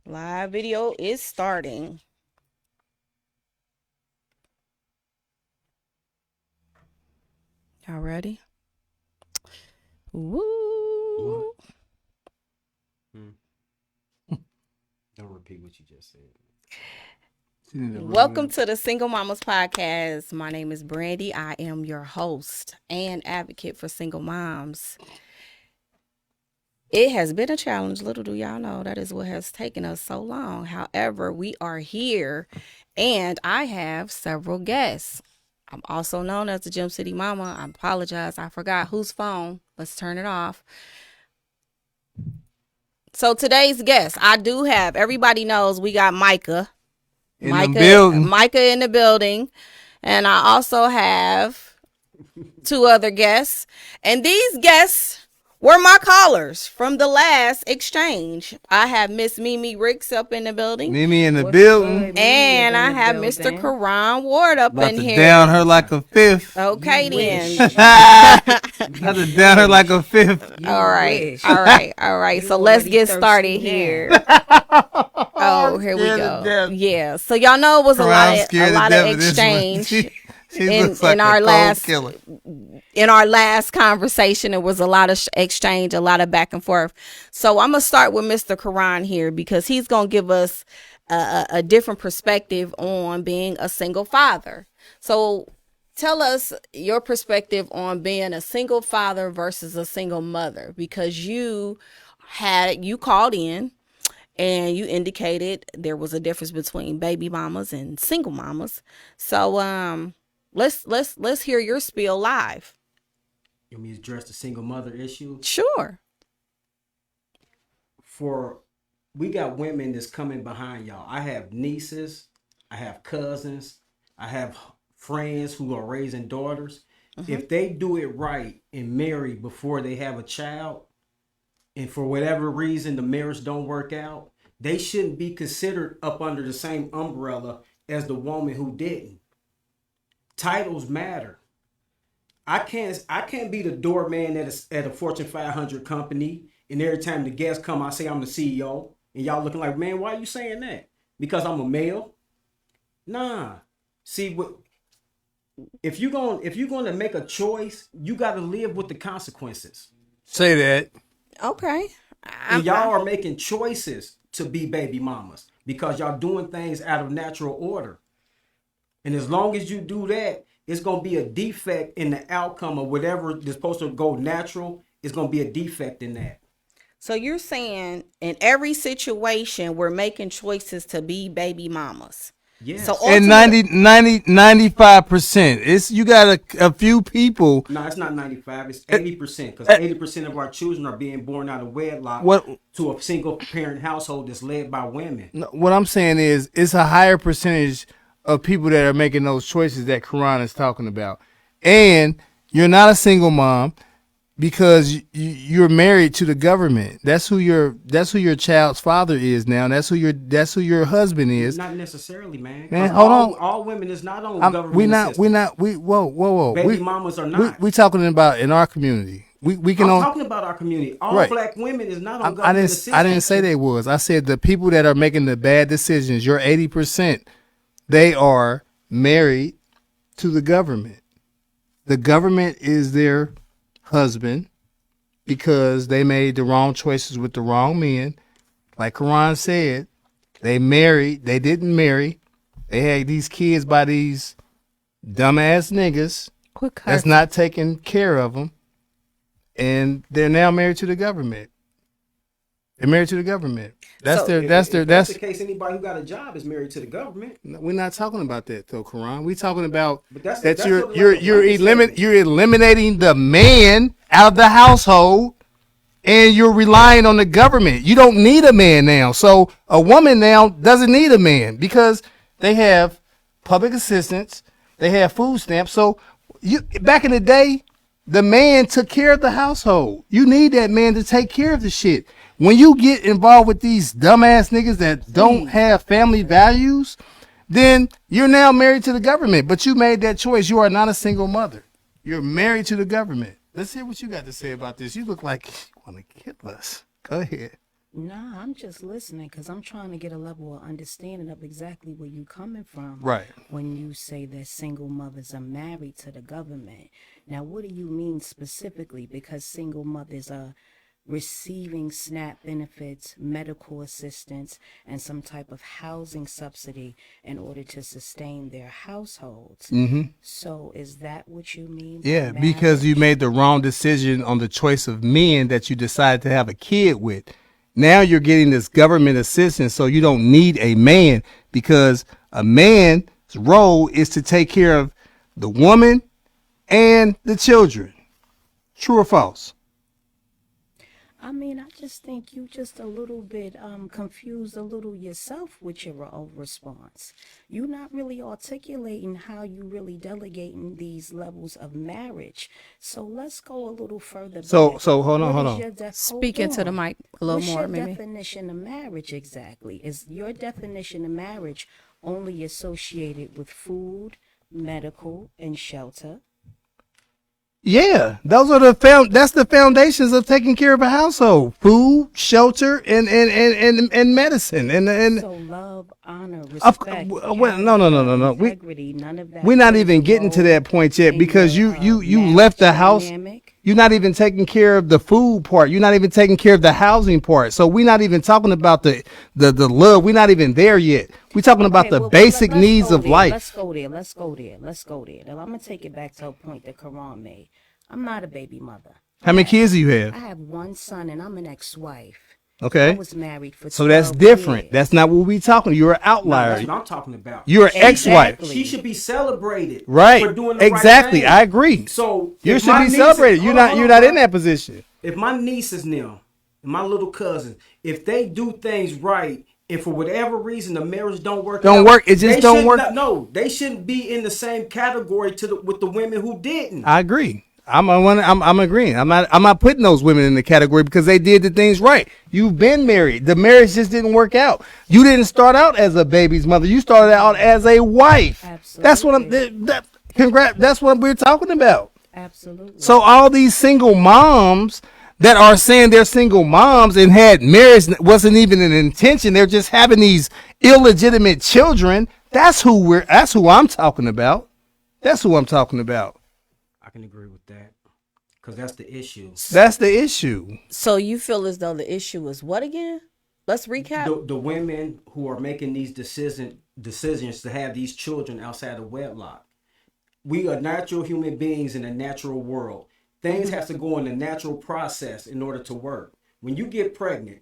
Live video is starting. Y'all ready? Woo! Don't repeat what you just said. Welcome to the Single Mamas Podcast. My name is Brandy. I am your host and advocate for single moms. It has been a challenge. Little do y'all know that is what has taken us so long. However, we are here and I have several guests. I'm also known as the Gym City Mama. I apologize. I forgot whose phone. Let's turn it off. So today's guest, I do have, everybody knows we got Micah. Micah in the building. And I also have two other guests. And these guests were my callers from the last exchange. I have Miss Mimi Ricks up in the building. Mimi in the building. And I have Mr. Karan Ward up in here. Down her like a fifth. Okay, then. About to down her like a fifth. All right. So let's get started here. Oh, here we go. Yeah. So y'all know it was a lot of exchange. In our last conversation, it was a lot of exchange, a lot of back and forth. So I'm gonna start with Mr. Karan here because he's gonna give us a different perspective on being a single father. So tell us your perspective on being a single father versus a single mother, because you called in and you indicated there was a difference between baby mamas and single mamas. So let's hear your spiel live. You want me to address the single mother issue? Sure. We got women that's coming behind y'all. I have nieces, I have cousins, I have friends who are raising daughters. If they do it right and marry before they have a child, and for whatever reason the marriage don't work out, they shouldn't be considered up under the same umbrella as the woman who didn't. Titles matter. I can't be the doorman at a Fortune 500 company, and every time the guests come, I say I'm the CEO, and y'all looking like, man, why are you saying that? Because I'm a male? Nah. See, if you're going to make a choice, you got to live with the consequences. Say that. Okay. And y'all are making choices to be baby mamas because y'all doing things out of natural order. And as long as you do that, it's going to be a defect in the outcome of whatever is supposed to go natural. It's going to be a defect in that. So you're saying in every situation, we're making choices to be baby mamas. Yes. So And 95%. It's you got a few people. No, it's not 95. It's 80% because 80% of our children are being born out of wedlock to a single parent household that's led by women. What I'm saying is it's a higher percentage of people that are making those choices that Karan is talking about. And you're not a single mom because you're married to the government. That's who your child's father is now. That's who your husband is. Not necessarily, man. Hold on. All women is not on government assistance. Whoa. Baby mamas are not. We talking about in our community. I'm talking about our community. All black women is not on government assistance. I didn't say they was. I said the people that are making the bad decisions, your 80%, they are married to the government. The government is their husband because they made the wrong choices with the wrong men. Like Karan said, they didn't marry. They had these kids by these dumbass niggas that's not taking care of them. And they're now married to the government. They're married to the government. That's the case. Anybody who got a job is married to the government. We're not talking about that though, Karan. We're talking about you're eliminating the man out of the household, and you're relying on the government. You don't need a man now. So a woman now doesn't need a man because they have public assistance, they have food stamps. So back in the day, the man took care of the household. You need that man to take care of the shit. When you get involved with these dumbass niggas that don't have family values, then you're now married to the government. But you made that choice. You are not a single mother. You're married to the government. Let's hear what you got to say about this. You look like you want to kill us. Go ahead. Nah, I'm just listening because I'm trying to get a level of understanding of exactly where you coming from. Right. When you say that single mothers are married to the government. Now, what do you mean specifically? Because single mothers are receiving SNAP benefits, medical assistance, and some type of housing subsidy in order to sustain their households. So is that what you mean by Yeah, because you marriage? made the wrong decision on the choice of men that you decided to have a kid with. Now you're getting this government assistance, so you don't need a man, because a man's role is to take care of the woman and the children. True or false? I mean, I just think you just a little bit confused a little yourself with your response. You're not really articulating how you really delegating these levels of marriage. So let's go a little further So back. hold on, What hold is on. your Speak hold into the on. mic a little What's more, your maybe. definition of marriage exactly? Is your definition of marriage only associated with food, medical, and shelter? Yeah, those are that's the foundations of taking care of a household: food, shelter, and medicine. And So love, honor, of, respect, well, no. integrity, none of that We're not plays even a getting to role that point yet, in because your you marriage left the house. dynamic. You're not even taking care of the food part. You're not even taking care of the housing part. So we're not even talking about the love. We're not even there yet. We're talking about the basic let's needs go of there. life. Let's go there. Let's go there. Let's go there. Now I'm gonna take it back to a point that Karan made. I'm not a baby mother. How many kids do you I have? have one son, and I'm an ex-wife. I Okay. was married for So that's 12 different. years. That's not what we talking. You're an No, outlier. that's what I'm talking about. You're an ex-wife. Exactly. She should be celebrated Right. for doing the Exactly. right thing. I agree. So You if should my be nieces- celebrated. You're hold not. on, You're hold not on, in that position. If my nieces now, and my little cousins, if they do things right, and for whatever reason the marriage don't work, Don't out, work. It just they don't shouldn't- work. No, they shouldn't be in the same category with the women who didn't. I agree. I'm agreeing. I'm not putting those women in the category because they did the things right. You've been married. The marriage just didn't work out. You didn't start out as a baby's mother. You started out as a wife. That's what That's what we're talking about. Absolutely. So all these single moms that are saying they're single moms and had marriage wasn't even an intention. They're just having these illegitimate children. That's who I'm talking about. That's who I'm talking about. I can agree with that because that's the issue. That's the issue. So you feel as though the issue is what again? Let's recap. The women who are making these decisions to have these children outside of wedlock. We are natural human beings in a natural world. Things have to go in a natural process in order to work. When you get pregnant,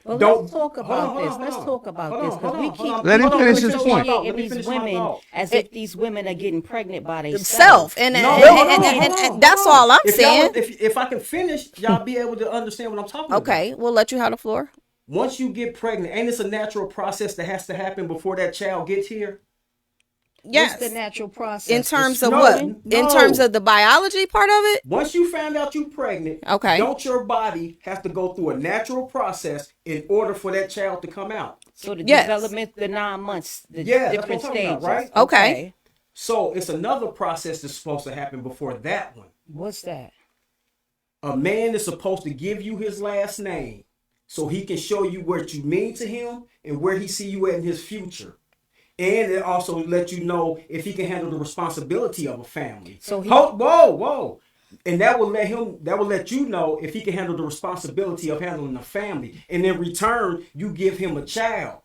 Well, don't- let's talk hold about on, this. hold on, Let's hold talk on. about Hold this on, because hold we on, keep hold on. Let him finish his associating point. Let me these finish my women thought. as if these women are getting pregnant by themselves. Self and, No, and, hold on, and- hold and- on, and that's hold on. all I'm If y'all- saying. If I can finish, y'all be able to understand what I'm talking about. Okay, we'll let you have the floor. Once you get pregnant, ain't this a natural process that has to happen before that child gets here? Yes. What's the natural process? In terms of No, what? no. In terms of the biology part of it? Once you found out you pregnant, Okay. don't your body have to go through a natural process in order for that child to come out? So the Yes. development, the 9 months, the Yeah, that's different what I'm talking stages. about, right? Okay. So it's another process that's supposed to happen before that one. What's that? A man is supposed to give you his last name so he can show you what you mean to him and where he see you at in his future. And it also let you know if he can handle the responsibility of a family. So he- whoa. And that will let you know if he can handle the responsibility of handling a family. And in return, you give him a child.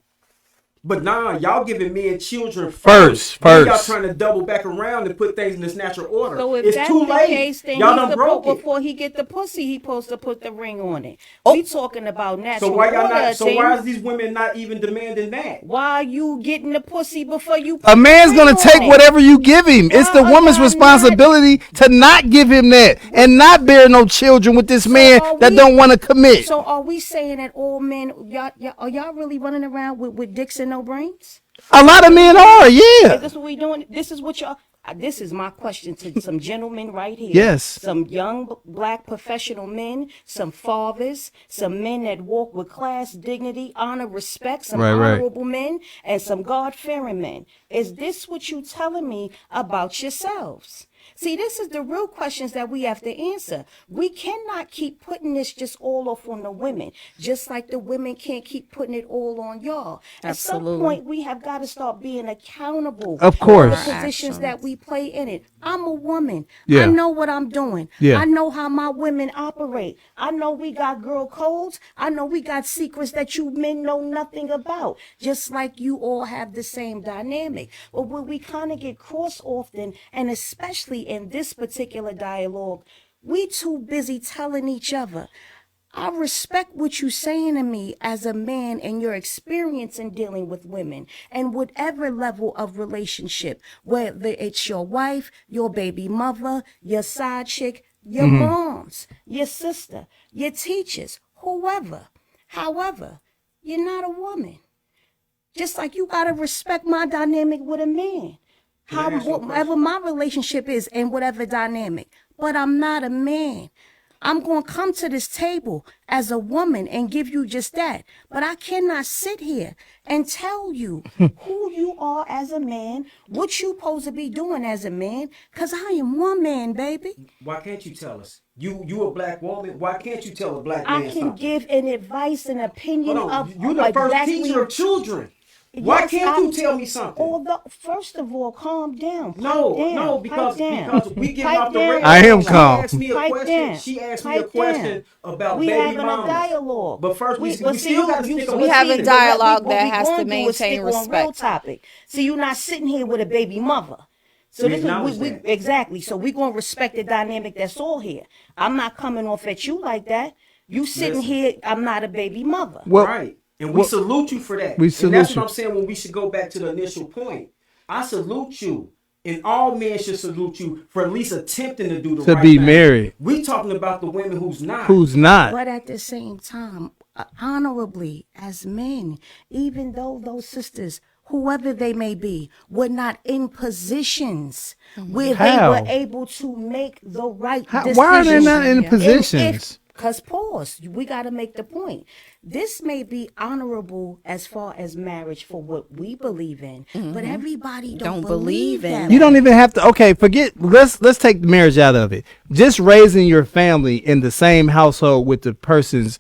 But now y'all giving men children first. Then y'all First. trying to double back around and put things in this natural order. So if it's that's too the late. case, then Y'all he's done supposed, broke it. before he get the pussy, he supposed to put the ring on it. Oh. We talking about natural So why y'all order not? So why things. is these women not even demanding that? Why are you getting the pussy before you put A man's the gonna ring take on it? whatever you give him. It's the Why are woman's y'all responsibility to not give him that and not bear no children with this man are that we- don't want to commit. So are we saying that all men, are y'all really running around with dicks and no brains? A lot of men are, Is yeah. this what we doing? This is what y'all. This is my question to some gentlemen right here. Yes. Some young black professional men, some fathers, some men that walk with class, dignity, honor, respect, some Right. honorable men, and some God-fearing men. Is this what you telling me about yourselves? See, this is the real questions that we have to answer. We cannot keep putting this just all off on the women, just like the women can't keep putting it all on y'all. At some Absolutely. point, we have got to start being accountable Of for course. the positions that we play in it. I'm a woman. Yeah. I know what I'm doing. Yeah. I know how my women operate. I know we got girl codes. I know we got secrets that you men know nothing about. Just like you all have the same dynamic. But where we kind of get cross often, and especially in this particular dialogue, we too busy telling each other, I respect what you're saying to me as a man and your experience in dealing with women and whatever level of relationship, whether it's your wife, your baby mother, your side chick, your moms, your sister, your teachers, whoever. However, you're not a woman. Just like you gotta respect my dynamic with a man. Whatever my relationship is and whatever dynamic. But I'm not a man. I'm going to come to this table as a woman and give you just that. But I cannot sit here and tell you who you are as a man, what you supposed to be doing as a man, because I am one man, baby. Why can't you tell us? You a black woman. Why can't you tell a black I man can something? give an advice and opinion Hold on. of You're the first exactly. teacher of children. Why Yes, can't you tell me something? Although, first of all, calm down. No, pipe down, no, pipe down. because we getting Pipe off the down. rails. I am She calm. asked me a Pipe question. down. She asked me a Pipe question down. about We baby having mamas. a dialogue. But first, we but still got to you- stick so on We the have a scene. dialogue what that we has to gonna do is maintain stick on respect. real topic. So you're not sitting here with a baby mother. So We this is acknowledge we that. exactly. So we're gonna respect the dynamic that's all here. I'm not coming off at you like that. You sitting Listen. here, I'm not a baby mother. Well, Right. And we salute you for that. We and salute that's you. what I'm saying when we should go back to the initial point. I salute you. And all men should salute you for at least attempting to do the To right be thing. married. We talking about the women who's not. Who's not? But at the same time, honorably as men, even though those sisters, whoever they may be, were not in positions where How? they were able to make the right How- decisions. why are they not in Yeah. positions? Because pause, we got to make the point. This may be honorable as far as marriage for what we believe in, but everybody don't believe in that. that. You don't even have to. Okay, forget. Let's take the marriage out of it. Just raising your family in the same household with the person's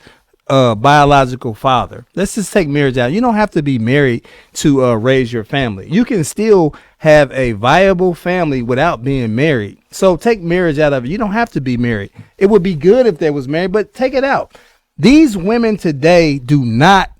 biological father. Let's just take marriage out. You don't have to be married to raise your family. You can still have a viable family without being married. So take marriage out of it. You don't have to be married. It would be good if they was married, but take it out. These women today do not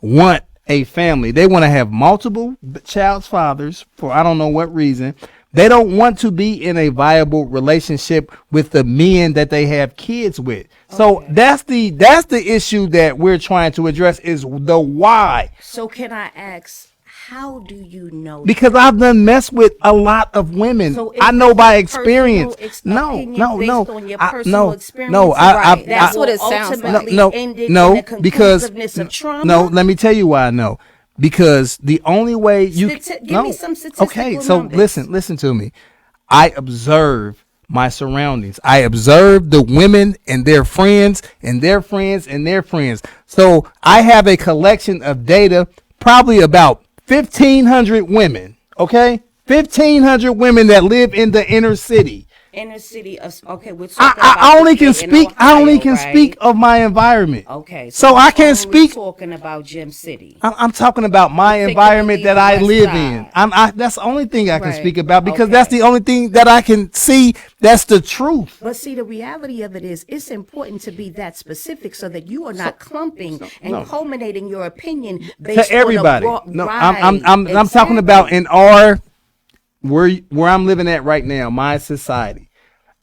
want a family. They want to have multiple child's fathers for I don't know what reason. They don't want to be in a viable relationship with the men that they have kids with. So that's the issue that we're trying to address is the why. So can I ask, how do you know? Because I've done mess with a lot of women. So is I know this by a experience. personal opinion based on your personal experience? Right. That's That what it will sounds like. ultimately ended in no, the because conclusiveness of trauma? no. Let me tell you why I know. Because the only way you Give me some statistical okay, so numbers. listen to me. I observe my surroundings. I observe the women and their friends and their friends and their friends. So I have a collection of data, probably about 1,500 women. Okay, 1,500 women that live in the inner city. Inner city of we're talking about I only the can state in speak. I only Ohio, can right? speak of my environment. Okay, So I can't only speak. talking about Gem City. I'm talking about my Particularly environment that I the West live Side. in. That's the only thing I can Right. speak about because Okay. that's the only thing that I can see. That's the truth. But see, the reality of it is, it's important to be that specific so that you are not clumping and culminating your opinion based To everybody. on a broad, No, right, I'm talking about in our where I'm living at right now, my society.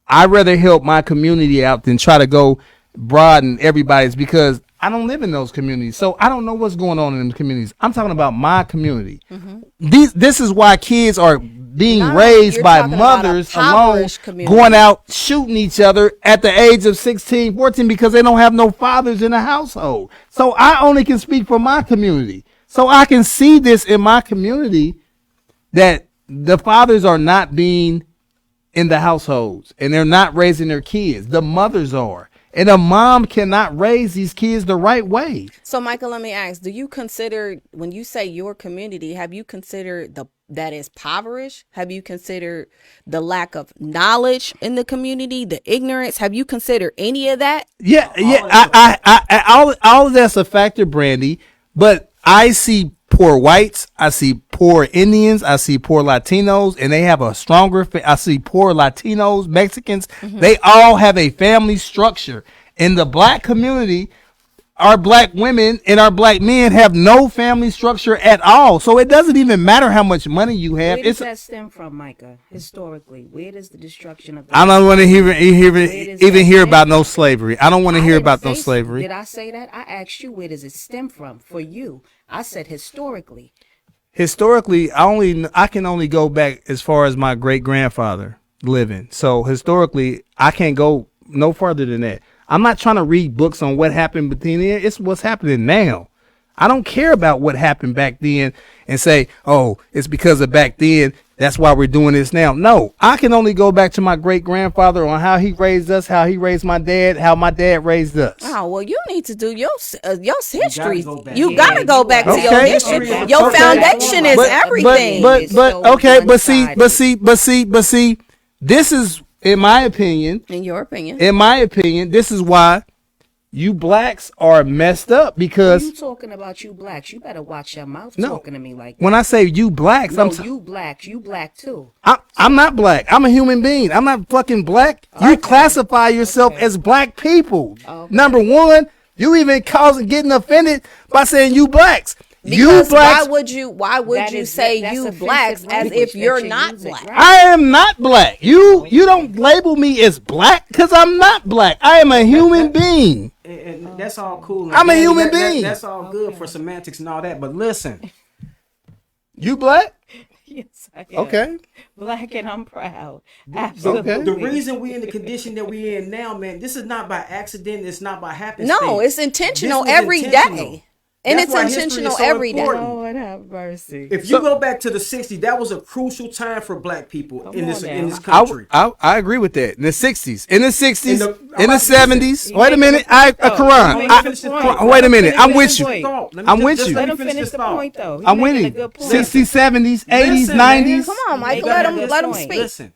I'd rather help my community out than try to go broaden everybody's because I don't live in those communities. So I don't know what's going on in them communities. I'm talking about my community. This is why kids are being Not only- raised you're by talking about a mothers alone, impoverished community. going out shooting each other at the age of 16, 14 because they don't have no fathers in the household. So I only can speak for my community. So I can see this in my community that the fathers are not being in the households and they're not raising their kids. The mothers are. And a mom cannot raise these kids the right way. So, Michael, let me ask: do you consider, when you say your community, have you considered that is impoverished? Have you considered the lack of knowledge in the community, the ignorance? Have you considered any of that? Yeah, all of that's a factor, Brandy. But I see poor whites, I see poor Indians, I see poor Latinos, and they have a stronger. I see poor Latinos, Mexicans. They all have a family structure. In the black community, our black women and our black men have no family structure at all. So it doesn't even matter how much money you have. Where does that stem from, Micah? Historically, where does the destruction of the I don't want to hear about no slavery. I don't want to hear about no slavery. Did I say that? I asked you, where does it stem from for you? I said historically. Historically, I can only go back as far as my great grandfather living. So historically, I can't go no further than that. I'm not trying to read books on what happened between there. It's what's happening now. I don't care about what happened back then and say, oh, it's because of back then. That's why we're doing this now. No, I can only go back to my great grandfather on how he raised us, how he raised my dad, how my dad raised us. Oh, well, you need to do your history. You You got to go back to your Okay. history. Okay. Your Okay. foundation is everything. But see, this is, in my opinion, in your opinion. this is why you blacks are messed up, because You talking about you blacks? You better watch your mouth No. talking to me like that. when I say you blacks, No, you black too. I'm not black. I'm a human being. I'm not fucking black. You classify yourself as black people. Okay. Number one, you even getting offended by saying you blacks. Because you blacks. why would That you is- say that's you offensive blacks as language if that you're you're not using, black? right? I am not black. You don't label me as black because I'm not black. I am a human being. And that's all cool. I'm a Danny, human being. That's all good for semantics and all that. But listen, You black? Yes, I am. Okay. Black and I'm proud. the, Absolutely. the reason we in the condition that we in now, man, this is not by accident. It's not by happenstance. No, it's intentional This was every intentional. day. And That's it's why history intentional is so every day. important. Lord have mercy. If you go back to the 60s, that was a crucial time for black people Come in on this now. country. I agree with that. In the 60s, in the 60s, In the- in the I'm 70s. about Wait a minute. Quran. Let me finish this point. Wait a minute. I'm with Let you. me I'm with you. Let him finish the point, though. He's I'm making a winning. good point. 60s, 70s, 80s, Listen, man. 90s. Come on, Michael, Make let a him good point. speak. Listen,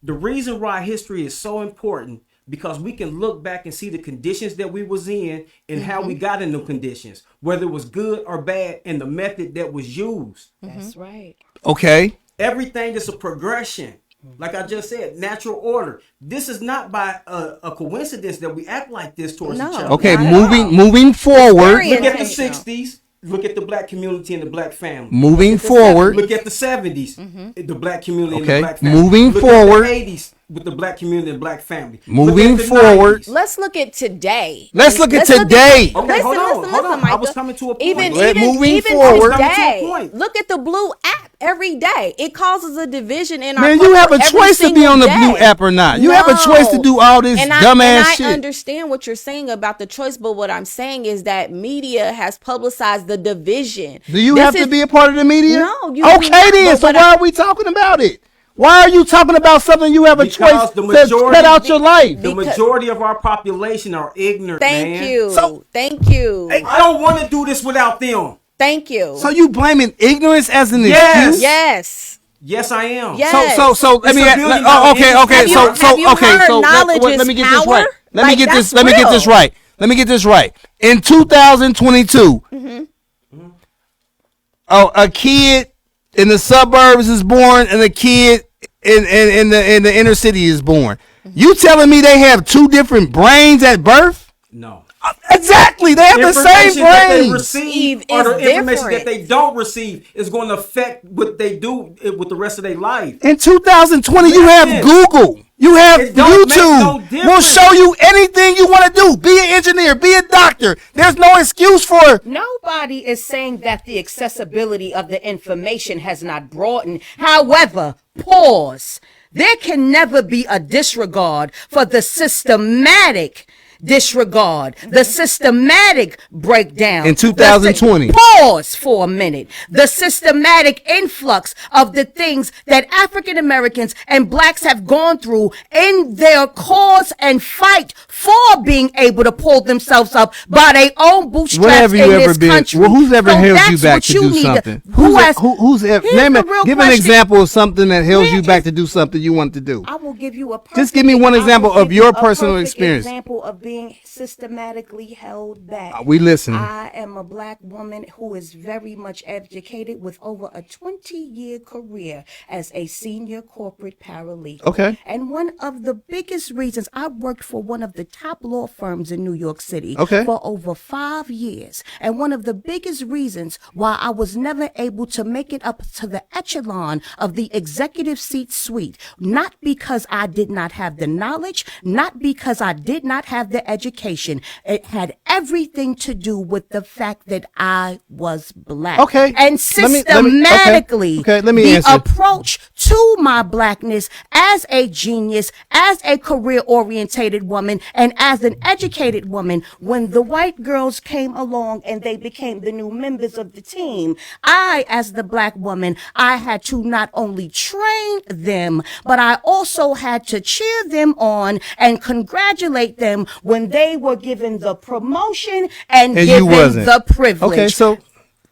the reason why history is so important, because we can look back and see the conditions that we was in and how we got in the conditions, whether it was good or bad, and the method that was used. That's right. Okay. Everything is a progression. Like I just said, natural order. This is not by a coincidence that we act like this towards No. each other. Okay. Not at all. Moving forward. Very Look at the intentional. 60s. Look at the black community and the black family. Moving forward. Look at the 70s, the black community and Okay, the black family. moving Look forward. At the 80s with the black community and black family. Moving Look at the forward. 90s. Let's look at today. Let's look at today. Okay, Listen, hold on, listen, hold on. I Micah. was coming to a point. Even Moving forward. today, Coming to a point. look at the blue app every day. It causes a division in our Man, you culture have a every choice to be single on the day. blue app or not. You have a choice to do all this and dumbass I shit. understand what you're saying about the choice, but what I'm saying is that media has publicized the division. Do you This have to is- be a part of the media? No, you do Okay, not, then. but So what why are we talking about it? Why are you talking about something you have a Because choice the to majority- cut out your life? The Because- majority of our population are ignorant, Thank man. you. So- Thank you. I don't want to do this without them. Thank you. So you blaming ignorance as an Yes. excuse? yes. Yes, I am. Yes. So let It's me. a billion-dollar Oh, okay, okay. industry. Have you heard knowledge let is me get this power? right. Let me Like, get this. that's Let me get this real. right. Let me get this right. In 2022, a kid in the suburbs is born, and a kid in the inner city is born. You telling me they have two different brains at birth? No. Exactly, they have the same Information that they brains. receive Eve, or the it's information different. that they don't receive is going to affect what they do with the rest of their life. In 2020, you have Listen. Google. You have It don't make no YouTube. We'll difference. show you anything you want to do. Be an engineer. Be a doctor. There's no excuse for. Nobody is saying that the accessibility of the information has not broadened. However, pause. There can never be a disregard for the systematic disregard, the systematic breakdown. In 2020. Let's pause for a minute. The systematic influx of the things that African Americans and blacks have gone through in their cause and fight for being able to pull themselves up by their own bootstraps Where have you in ever this been? country. Well, who's ever So held you that's back what to you do need something? Here's Name the it. real Give an question. example of something that held Where you back is- to do something you want to do. I will give you a perfect, Just give me one I will example give of you your a personal perfect experience. Example of being systematically held back. We listen. I am a black woman who is very much educated with over a 20-year career as a senior corporate paralegal. Okay. And one of the biggest reasons I worked for one of the top law firms in New York City Okay. for over 5 years. And one of the biggest reasons why I was never able to make it up to the echelon of the executive seat suite, not because I did not have the knowledge, not because I did not have the education. It had everything to do with the fact that I was black. Okay. And Let me- systematically, okay, let me the answer. approach to my blackness as a genius, as a career orientated woman, and as an educated woman, when the white girls came along and they became the new members of the team, I, as the black woman, I had to not only train them, but I also had to cheer them on and congratulate them when they were given the promotion and And you given wasn't. the privilege. Okay, so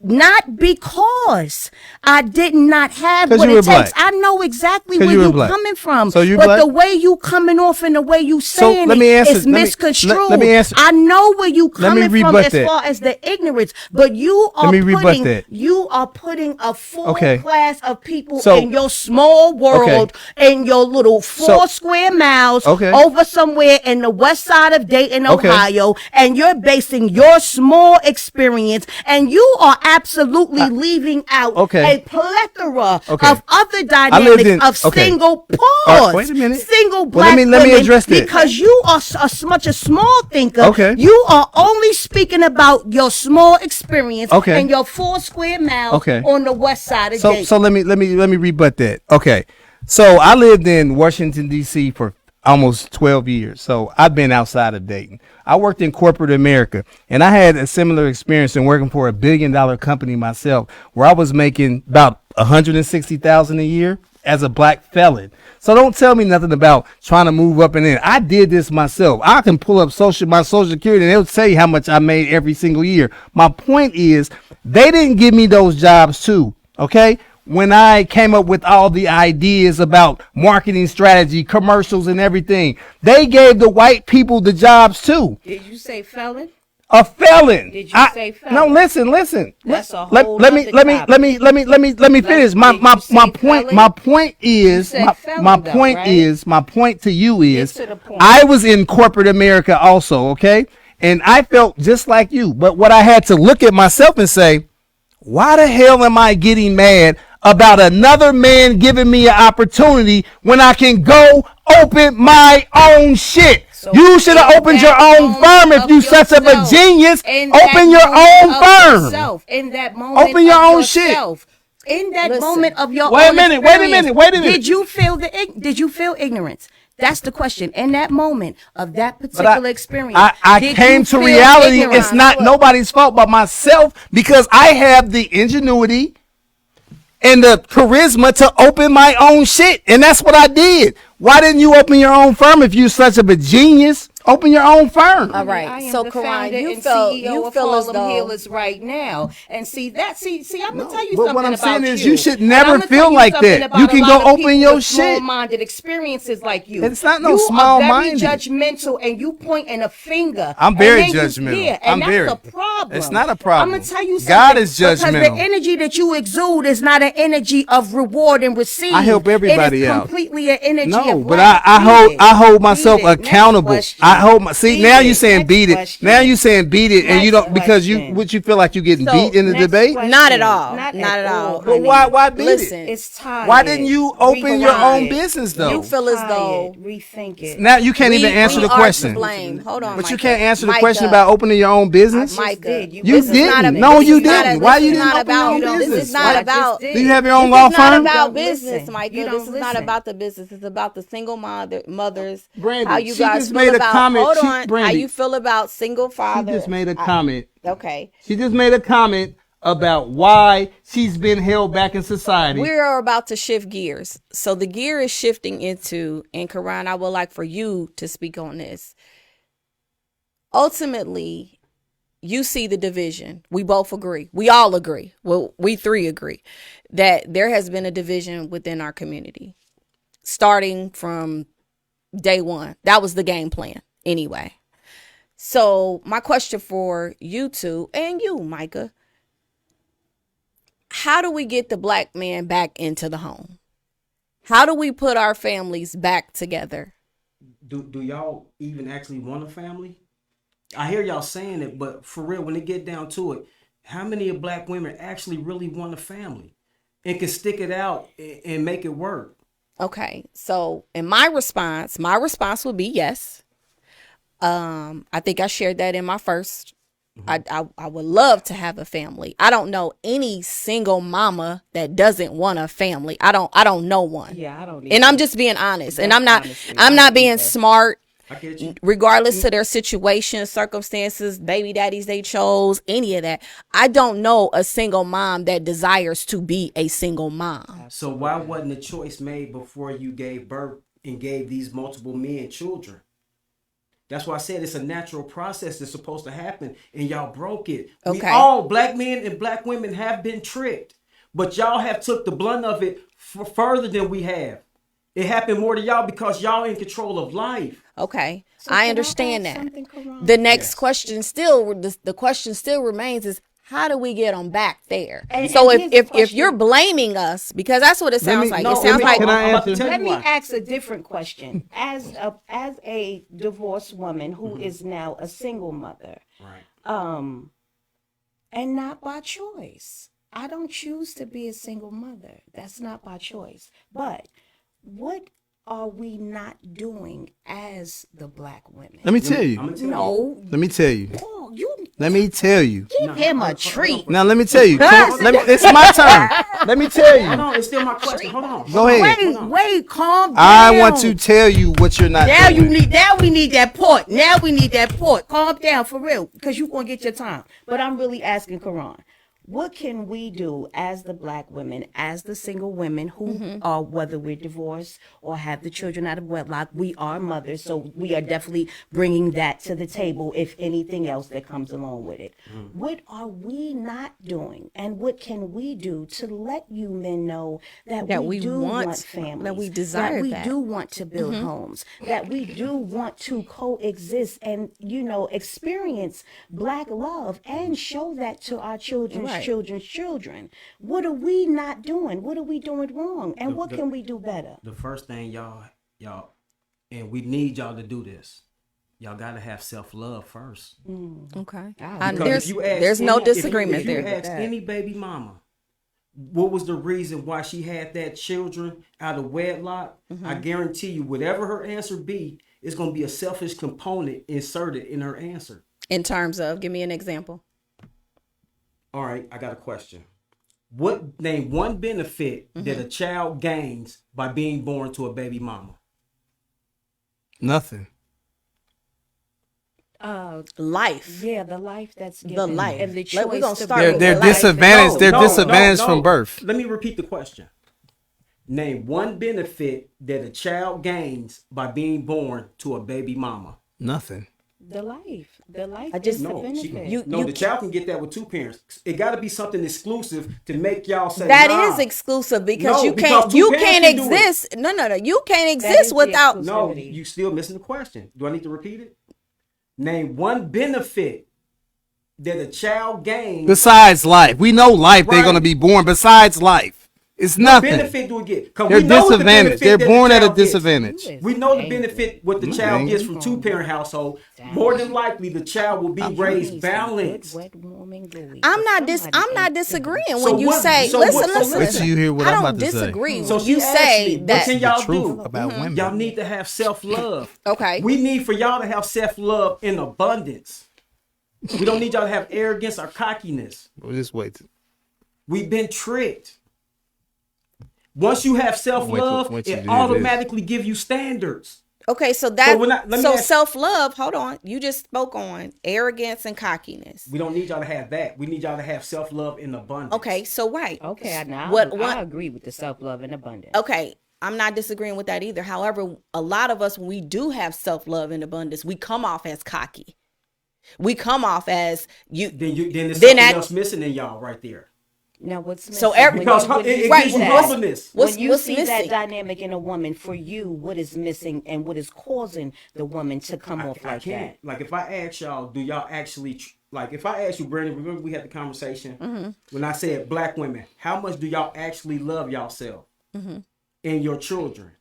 Not because I did not have 'Cause what you it were takes. black. I know exactly 'Cause where you were you're black. coming from. So you but black? the way you coming off and the way you saying let me answer- it's let me- misconstrued. let me answer- I know where you Let me coming from rebut as that. far as the ignorance, but you are me rebut putting that. you are putting a full Okay. class of people So- in your small world, in your little 4 square miles Okay. over somewhere in the west side of Dayton, Okay. Ohio, and you're basing your small experience, and you are absolutely leaving out okay. a plethora Okay. of other lived dynamics in- of okay. single All pause, right, wait a minute. single Well, black let me women, address that. because you are much a small thinker. Okay. You are only speaking about your small experience Okay. and your 4 square miles Okay. on the west side of So Dayton. so let me rebut that. Okay. So I lived in Washington D.C. for almost 12 years. So I've been outside of Dayton. I worked in corporate America, and I had a similar experience in working for a $1 billion company myself, where I was making about $160,000 a year as a black felon. So don't tell me nothing about trying to move up and in. I did this myself. I can pull up my social security and it'll tell you how much I made every single year. My point is, they didn't give me those jobs too. Okay. When I came up with all the ideas about marketing strategy, commercials and everything, they gave the white people the jobs too. Did you say felon? A felon. Did you say felon? No, listen. That's a Let whole me nother topic. let me finish. My did you say point. felon? My point is. said My felon, though, point right? is. My point to you is. to the point. I was in corporate America also. Okay, and I felt just like you. But what I had to look at myself and say, why the hell am I getting mad about another man giving me an opportunity when I can go open my own shit? So You should have in opened your that own moment firm if of you such of a yourself, genius. in that Open your moment own of firm. yourself, in that moment Open your of own shit. yourself, in that Listen. moment of your Wait a own minute, wait a experience, minute, wait a minute. Did you feel ignorance? That's the question. In that moment of that particular experience, I did came you to feel reality. ignorance? It's not nobody's fault but myself, because I have the ingenuity and the charisma to open my own shit, and that's what I did. Why didn't you open your own firm if you're such a genius? Open your own firm. All right. I am So, the Karan, founder you and feel CEO of as Harlem though Healers right now, and see, I'm gonna tell you but something what I'm about saying is you. you should And never I'ma feel tell you like something that. about You a can lot go of open people your with shit. Small-minded experiences like you. It's not no you small-minded. You are very judgmental, and you pointing a finger. I'm very and then judgmental. Yeah, and I'm that's very. a problem. It's not a problem. I'm gonna tell you something. God is because judgmental. the energy that you exude is not an energy of reward and receive. I help everybody it is out. completely an energy No, of but lack. I hold Beat myself it. Next accountable. question. I hold my Beat now it. you saying Next beat it. question. Now you saying beat it, and you Next don't because you question. what you feel like you getting So, beat in the Next debate. question. Not at all. Not Not at at all, all. But why beat Listen. it? It's tired. Why didn't you open your own Rethink it. business though? You feel as though Rethink it. Now you can't even answer we the are question. to blame. Hold on, But you Micah. can't answer the Micah. question about opening your own business. Mike Micah. did. You This is not didn't. a- No, this you is not a- didn't. this Why is you didn't not open your about- own this business? is not Why- about- Do you have your This own is law not firm? about Don't business, listen. Micah. You This don't is not listen. about the business. It's about the single mothers. Brandon, how you she guys just feel made a about? comment. Hold She- on. How Brandy, you feel about single She fathers? just made a comment. Okay. She just made a comment about why she's been held back in society. We are about to shift gears. So the gear is shifting into, and Karan, I would like for you to speak on this. ultimately, you see the division. We both agree. We all agree. Well, we three agree that there has been a division within our community starting from day one. That was the game plan anyway. So my question for you two and you, Micah, how do we get the black man back into the home? How do we put our families back together? Do y'all even actually want a family? I hear y'all saying it, but for real, when it get down to it, how many of black women actually really want a family and can stick it out and make it work? Okay, so in my response would be yes. I think I shared that in my first. I would love to have a family. I don't know any single mama that doesn't want a family. I don't know one. Yeah, I don't. And I'm just being honest. And I'm not Honestly, I'm I not don't being either. smart. I get you. Regardless to their situation, circumstances, baby daddies they chose, any of that. I don't know a single mom that desires to be a single mom. So why wasn't a choice made before you gave birth and gave these multiple men children? That's why I said it's a natural process that's supposed to happen, and y'all broke it. We Okay. all, black men and black women, have been tricked, but y'all have took the blunt of it further than we have. It happened more to y'all because y'all in control of life. Okay, So I can understand ask that. something, Karan? The next Yes. question still, the question still remains is how do we get them back there? And- So and here's the if you're question. blaming us, because that's what it sounds me- like. no, It sounds no, like Can I I'm about to answer? tell Let you me why. ask a different question. As a divorced woman who is now a single mother, Right. and not by choice. I don't choose to be a single mother. That's not by choice. But what are we not doing as the black women? Let me tell you. I'm gonna tell you. No, Let me tell you. Paul, you Let me tell you. give him a treat. Now let me tell you. It's my turn. Let me tell Hold you. on, it's still my question. Hold on. Go ahead. Wait, calm down. I want to tell you what you're not Now doing. we need that port. Now we need that port. Calm down for real, because you're gonna get your time. But I'm really asking Karan, what can we do as the black women, as the single women who are, whether we're divorced or have the children out of wedlock, we are mothers, so we are definitely bringing that to the table, if anything else that comes along with it. What are we not doing, and what can we do to let you men know that we do want families, that we desire we that. do want to build homes, that we do want to coexist and, experience black love and show that to our children's children's children? What are we not doing? What are we doing wrong? And what can we do better? The first thing y'all, and we need y'all to do this. Y'all gotta have self-love first. okay. Because if you ask There's no any- disagreement if you there. ask any baby mama, what was the reason why she had that children out of wedlock? I guarantee you, whatever her answer be, it's gonna be a selfish component inserted in her answer. In terms of, give me an example. All right, I got a question. Name one benefit that a child gains by being born to a baby mama? Nothing. Life. Yeah, the life that's given. The life. And the We're choice gonna to start build with They're the a life. disadvantaged. They're No, disadvantaged no. from birth. Let me repeat the question. Name one benefit that a child gains by being born to a baby mama. Nothing. The life. The life I just- is the No, benefit. the child can get that with two parents. It got to be something exclusive to make y'all say That nah. is exclusive because No, you because can't two you parents can't can do it. exist. No, you can't is exist the without exclusive. No, Exclusivity. you still missing the question. Do I need to repeat it? Name one benefit that a child gains. Besides life, we know life. They're Right. gonna be born. Besides life, it's What nothing. benefit do we get? 'Cause They're we know what the disadvantaged. benefit They're that the born at a child gets. disadvantage. We know the benefit what the child angry. gets from two-parent household. More than likely, the child will be raised balanced. Good, warm and gooey. I'm But not somebody disagreeing So when you what- say so listen, what- so listen. Wait till you hear what I I'm don't about to say. disagree So when she you asked say me, what that can y'all Truth do? about women. Y'all need to have self-love. Okay. We need for y'all to have self-love in abundance. We don't need y'all to have arrogance or cockiness. We'll just wait. We've been tricked. Once you have self-love, wait till you it do this. automatically give you standards. okay, so that let me so ask- self-love, hold on. You just spoke on arrogance and cockiness. We don't need y'all to have that. We need y'all to have self-love in abundance. Okay, so right. Okay, now What I agree with the self-love and abundance. Okay, I'm not disagreeing with that either. However, a lot of us, when we do have self-love and abundance, we come off as cocky. We come off as you. then there's Then something that- else missing in y'all right there. Now what's missing? So every- Because when you it Right, gives you see that- humbleness. What's when you see that missing? dynamic in a woman, for you, what is missing and what is causing the woman to come off I like can't. that? Like if I ask y'all, do y'all actually like if I ask you, Brandon, remember we had the conversation when I said black women, how much do y'all actually love yourself and your children?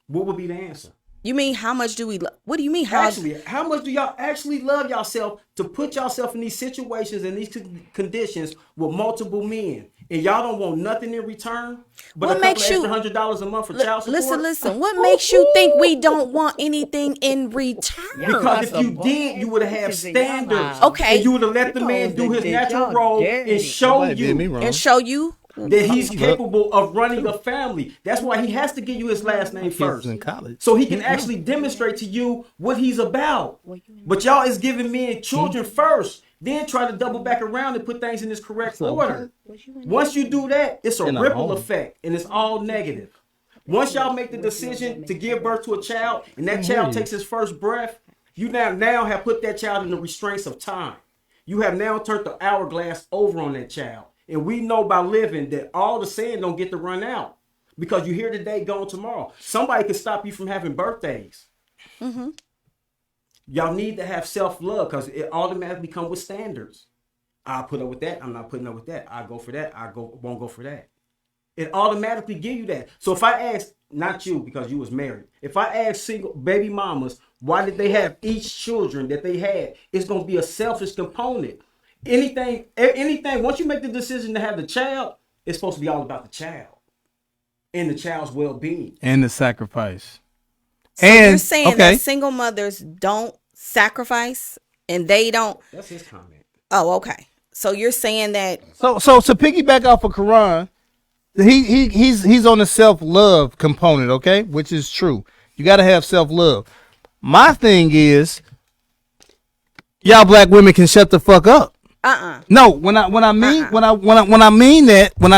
What would be the answer? You mean how much do we? What do you mean? How? Actually, how much do y'all actually love yourself to put yourself in these situations and these conditions with multiple men, and y'all don't want nothing in return but What a makes couple you- extra $100 a month for child support? Listen. What makes you think we don't want anything in return? Because if That's you a did, you would have had bitches in your standards. house. Okay. And you would have let the You man know do his that natural y'all role dirty. and show Nobody did me you wrong. And show you. that he's capable of running a family. That's why he has to give you his last name Kids first. in college. So he can actually demonstrate to you what he's about. But y'all is giving men children first, then try to double back around and put things in this correct order. Once you do that, it's a In a ripple home. effect, and it's all negative. Once y'all make the decision to give birth to a child, and that child takes his first breath, you now have put that child in the restraints of time. You have now turned the hourglass over on that child. And we know by living that all the sand don't get to run out. Because you're here today, gone tomorrow. Somebody can stop you from having birthdays. Y'all need to have self-love because it automatically comes with standards. I'll put up with that. I'm not putting up with that. I go for that. Won't go for that. It automatically give you that. So if I ask, not you because you was married, if I ask single baby mamas why did they have each children that they had, it's gonna be a selfish component. Anything. Once you make the decision to have the child, it's supposed to be all about the child and the child's well-being. And the sacrifice. So And you're saying okay, that single mothers don't sacrifice and they don't. That's his comment. Oh, okay. So you're saying that. so to piggyback off of Quran, he's on the self-love component, okay, which is true. You got to have self-love. My thing is, y'all black women can shut the fuck up. No, when I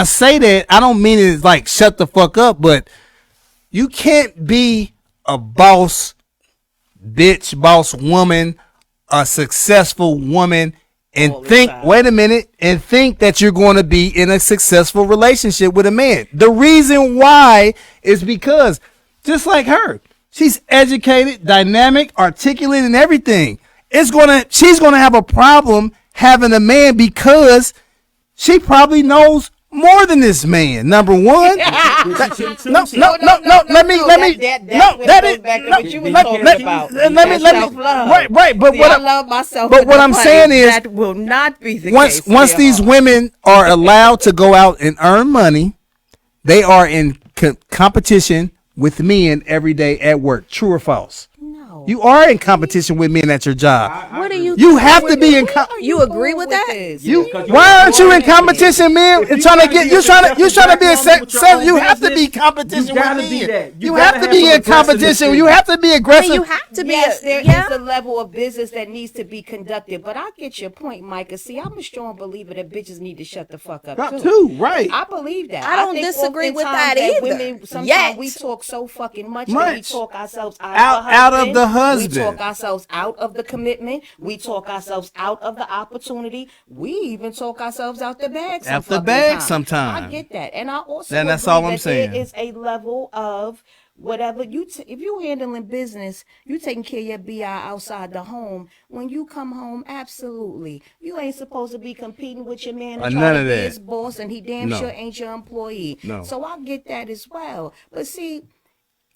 say that, I don't mean it like shut the fuck up, but you can't be a boss bitch, boss woman, a successful woman, and think, wait a minute, and think that you're going to be in a successful relationship with a man. The reason why is because, just like her, she's educated, dynamic, articulate, and everything. She's gonna have a problem having a man because she probably knows more than this man. Number one, let me, right. But what I love myself. but with what the I'm plan. saying is, that will not be the once case. once these women are allowed to go out and earn money, they are in competition with men every day at work. True or false? No. You are in competition with men at your job. What do you? You have to be in. You agree with that? Why aren't you in competition, man? If you Trying to gotta get be you a trying to successful be a black woman with your own you have to be business, competition you with gotta be men. that. You You have gotta to be have in some competition. aggressiveness You in have to be I aggressive. mean, you have to be. Yes, there is yeah. a level of business that needs to be conducted, but I get your point, Micah. See, I'm a strong believer that bitches need to shut the fuck up too. Right. I believe that. I don't think disagree with oftentimes that either. Women, sometimes Yet. we talk so fucking much that we Much. talk ourselves Out of the husband. We talk ourselves out of the commitment. We talk ourselves out of the opportunity. We even talk ourselves out the bag. Out the bag sometimes. I get that, and I also Then that's agree all I'm that saying. There is a level of whatever if you handling business, you taking care of your BI outside the home. When you come home, absolutely, you ain't supposed to be competing with your man and None trying to of be that. his boss, and he damn No. sure ain't your employee. No. So I get that as well. But see,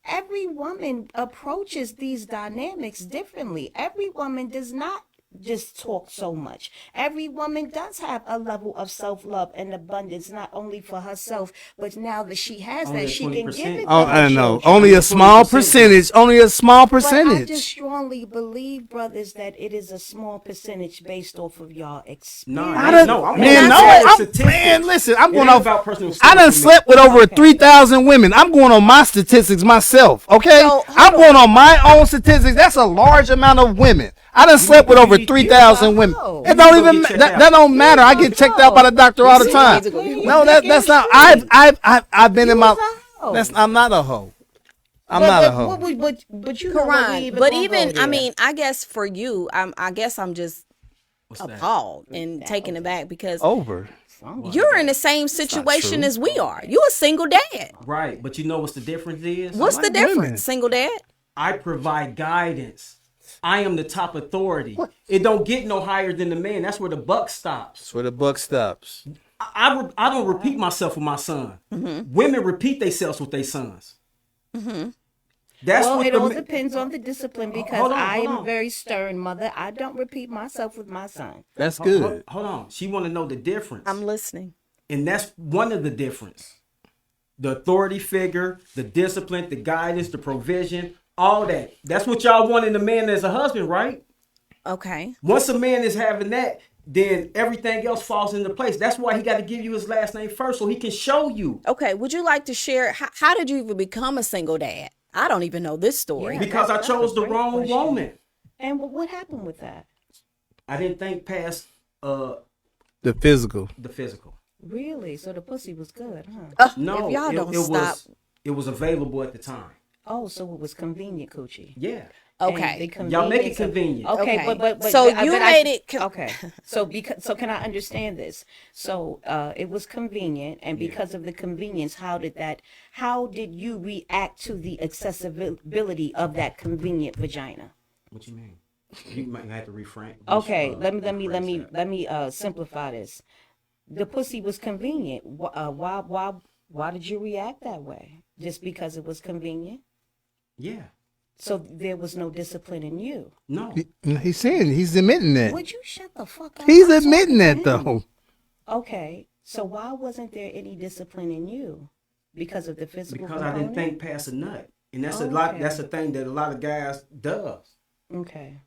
every woman approaches these dynamics differently. Every woman does not just talk so much. Every woman does have a level of self-love and abundance, not only for herself, but now that she has Only that, she can 20%. give it to Oh, her I know. children. Only a small 20%. percentage. Only a small But I just percentage. strongly believe, brothers, that it is a small percentage based off of y'all experience. I done, No, I'm man, not no, saying I'm, statistics. man, listen, I'm It going ain't off. about personal I done statistics. slept with over 3,000 women. I'm going on my statistics myself, okay? So, hold I'm on. going on my own statistics. That's a large amount of women. I done slept with over 3,000 women. know. It don't You even go get checked that, out. that don't matter. I get checked out by the doctor all the You time. need to go get No, that's not. I've been in my. hoe. I'm not a hoe. I'm not a hoe. But you know what, we Quran. even But gonna even, go there. I mean, I guess for you, I guess I'm just What's that? appalled and taken aback because Over. you're in the same situation true. as we are. You a single dad. Right, but you know what's the difference is? What's the like difference? women. Single dad? I provide guidance. I am the top authority. It don't get no higher than the man. That's where the buck stops. That's where the buck stops. I don't repeat myself with my son. Women repeat themselves with their sons. That's Well, what it the all ma- depends on the discipline because Hold on, I hold am a on. very stern mother. I don't repeat myself with my son. That's Ho- good. Hold on. She want to know the difference. I'm listening. And that's one of the difference. The authority figure, the discipline, the guidance, the provision, all that. That's what y'all want in a man as a husband, right? Okay. Once a man is having that, then everything else falls into place. That's why he got to give you his last name first so he can show you. Okay. Would you like to share how did you even become a single dad? I don't even know this story. Yeah. Because I that's chose a the great wrong question. woman. And what happened with that? I didn't think past The physical. the physical. Really? So the pussy was good, huh? No, if y'all don't stop. it was available at the time. Oh, so it was convenient, coochie. Yeah. Okay. Y'all make it convenient. Okay, Okay. but So but you I- made it okay. So can I understand this? So it was convenient, and because of the convenience, how did you react to the accessibility of that convenient vagina? What you mean? You might have to reframe. Okay, let rephrase that. me simplify this. The pussy was convenient. Why did you react that way? Just because it was convenient? Yeah. So there was no discipline in you. No. He's saying he's admitting that. Would you shut the fuck up? He's I'm admitting talking that to him. though. Okay, so why wasn't there any discipline in you? Because of the physical Because I didn't component? think past a nut. And that's a Okay. lot that's a thing that a lot of guys does. Okay.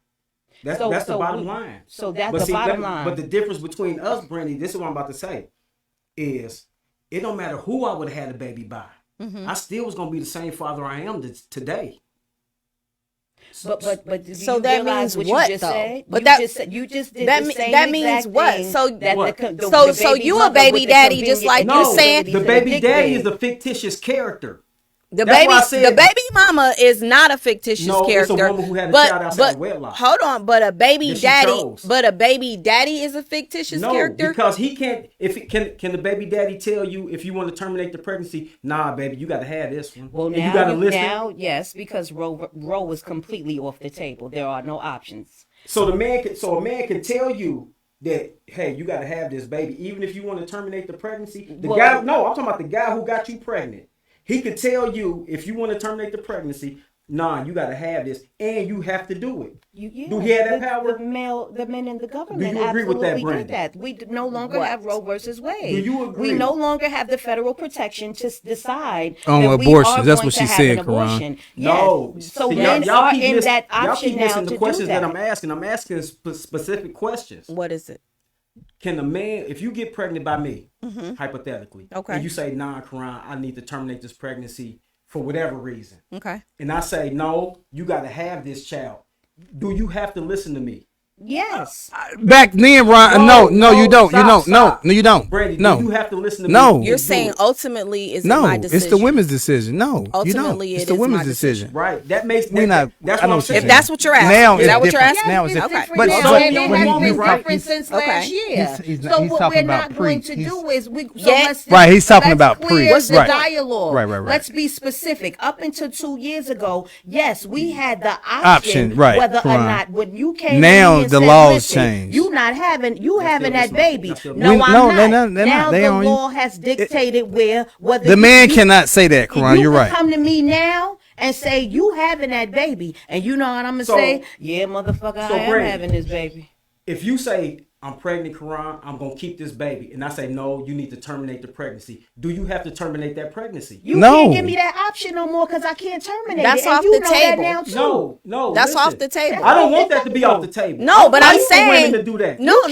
That's So- that's the so bottom we- line. so that's But the see, bottom line. But the difference between us, Brandy, this is what I'm about to say, is it don't matter who I would have had a baby by. Mm-hmm. I still was gonna be the same father I am today. But do So you that realize means what what, you just though? said? But you that- just said, you just did that the me- same that means exact what? thing So- that What? the So baby you a mother baby with the daddy just convenient- like no, you saying- the the baby dick daddy big. is the fictitious character. The That's baby, why I said- the baby mama is not a fictitious No, it's a character. woman who had a but, child outside but of wedlock. hold on, but a baby That she daddy, chose. but a baby daddy is a fictitious No, character. because he can't. If it, can the baby daddy tell you if you want to terminate the pregnancy? Nah, baby, you got to have this one. Well, And now you got to listen. now, yes, because Roe is completely off the table. There are no options. So a man can tell you that, hey, you got to have this baby, even if you want to terminate the pregnancy. I'm talking about the guy who got you pregnant. He could tell you if you want to terminate the pregnancy, nah, you got to have this, and you have to do it. Do he have that power? The men in the government Do you agree with that, absolutely Brandon? did that. We no longer What? have Roe versus Wade. Do you agree? We no longer have the federal protection to decide On that we abortions. are That's going what to she have said, an Quran. abortion. No. Yes. So See, men y'all are keep in miss- that y'all option keep now missing to the do questions that that. I'm asking. I'm asking specific questions. What is it? Can a man, if you get pregnant by me, hypothetically, Okay. and you say, nah, Quran, I need to terminate this pregnancy for whatever reason, Okay. and I say, no, you got to have this child, do you have to listen to me? Yes. Back then, Ron. No, you don't. Stop. No, you don't. Brandy, no. do you have to listen to No. me? You're to do saying it? ultimately is it No, my decision? it's the women's decision. No, you don't. Ultimately, It's it the is women's my decision. Right. That makes We not- That's I what know I'm what you're saying. If that's what you're asking, Now is it's that what you're different. asking? Now it's It's different. different But now, so and it when has he- been right, different since last year. he's so talking what we're about not going pre. to do is we. So Yeah. let's Right, he's talking let's about pre. clear What's the right. dialogue. Right. Let's be specific. Up until 2 years ago, yes, we had the option, Option, right, whether or Quran. not when you came Now to me and the said, laws listen, changed. You not having that still baby. that's still- No, We- I'm no, not. they're not- they're now not. They the on- law has dictated whether The man you- cannot say that, Quran. you You're can right. come to me now and say you having that baby, and you know what I'm gonna So- say? Yeah, motherfucker, so I am Brandon, having this baby. If you say, I'm pregnant, Quran, I'm going to keep this baby, and I say, no, you need to terminate the pregnancy, do you have to terminate that pregnancy? You No. can't give me that option no more because I can't terminate That's it. And off you the know table. that now too. No. That's listen. off the table. I don't want that to be off the table. No, but I I'm want saying women to do that. No. What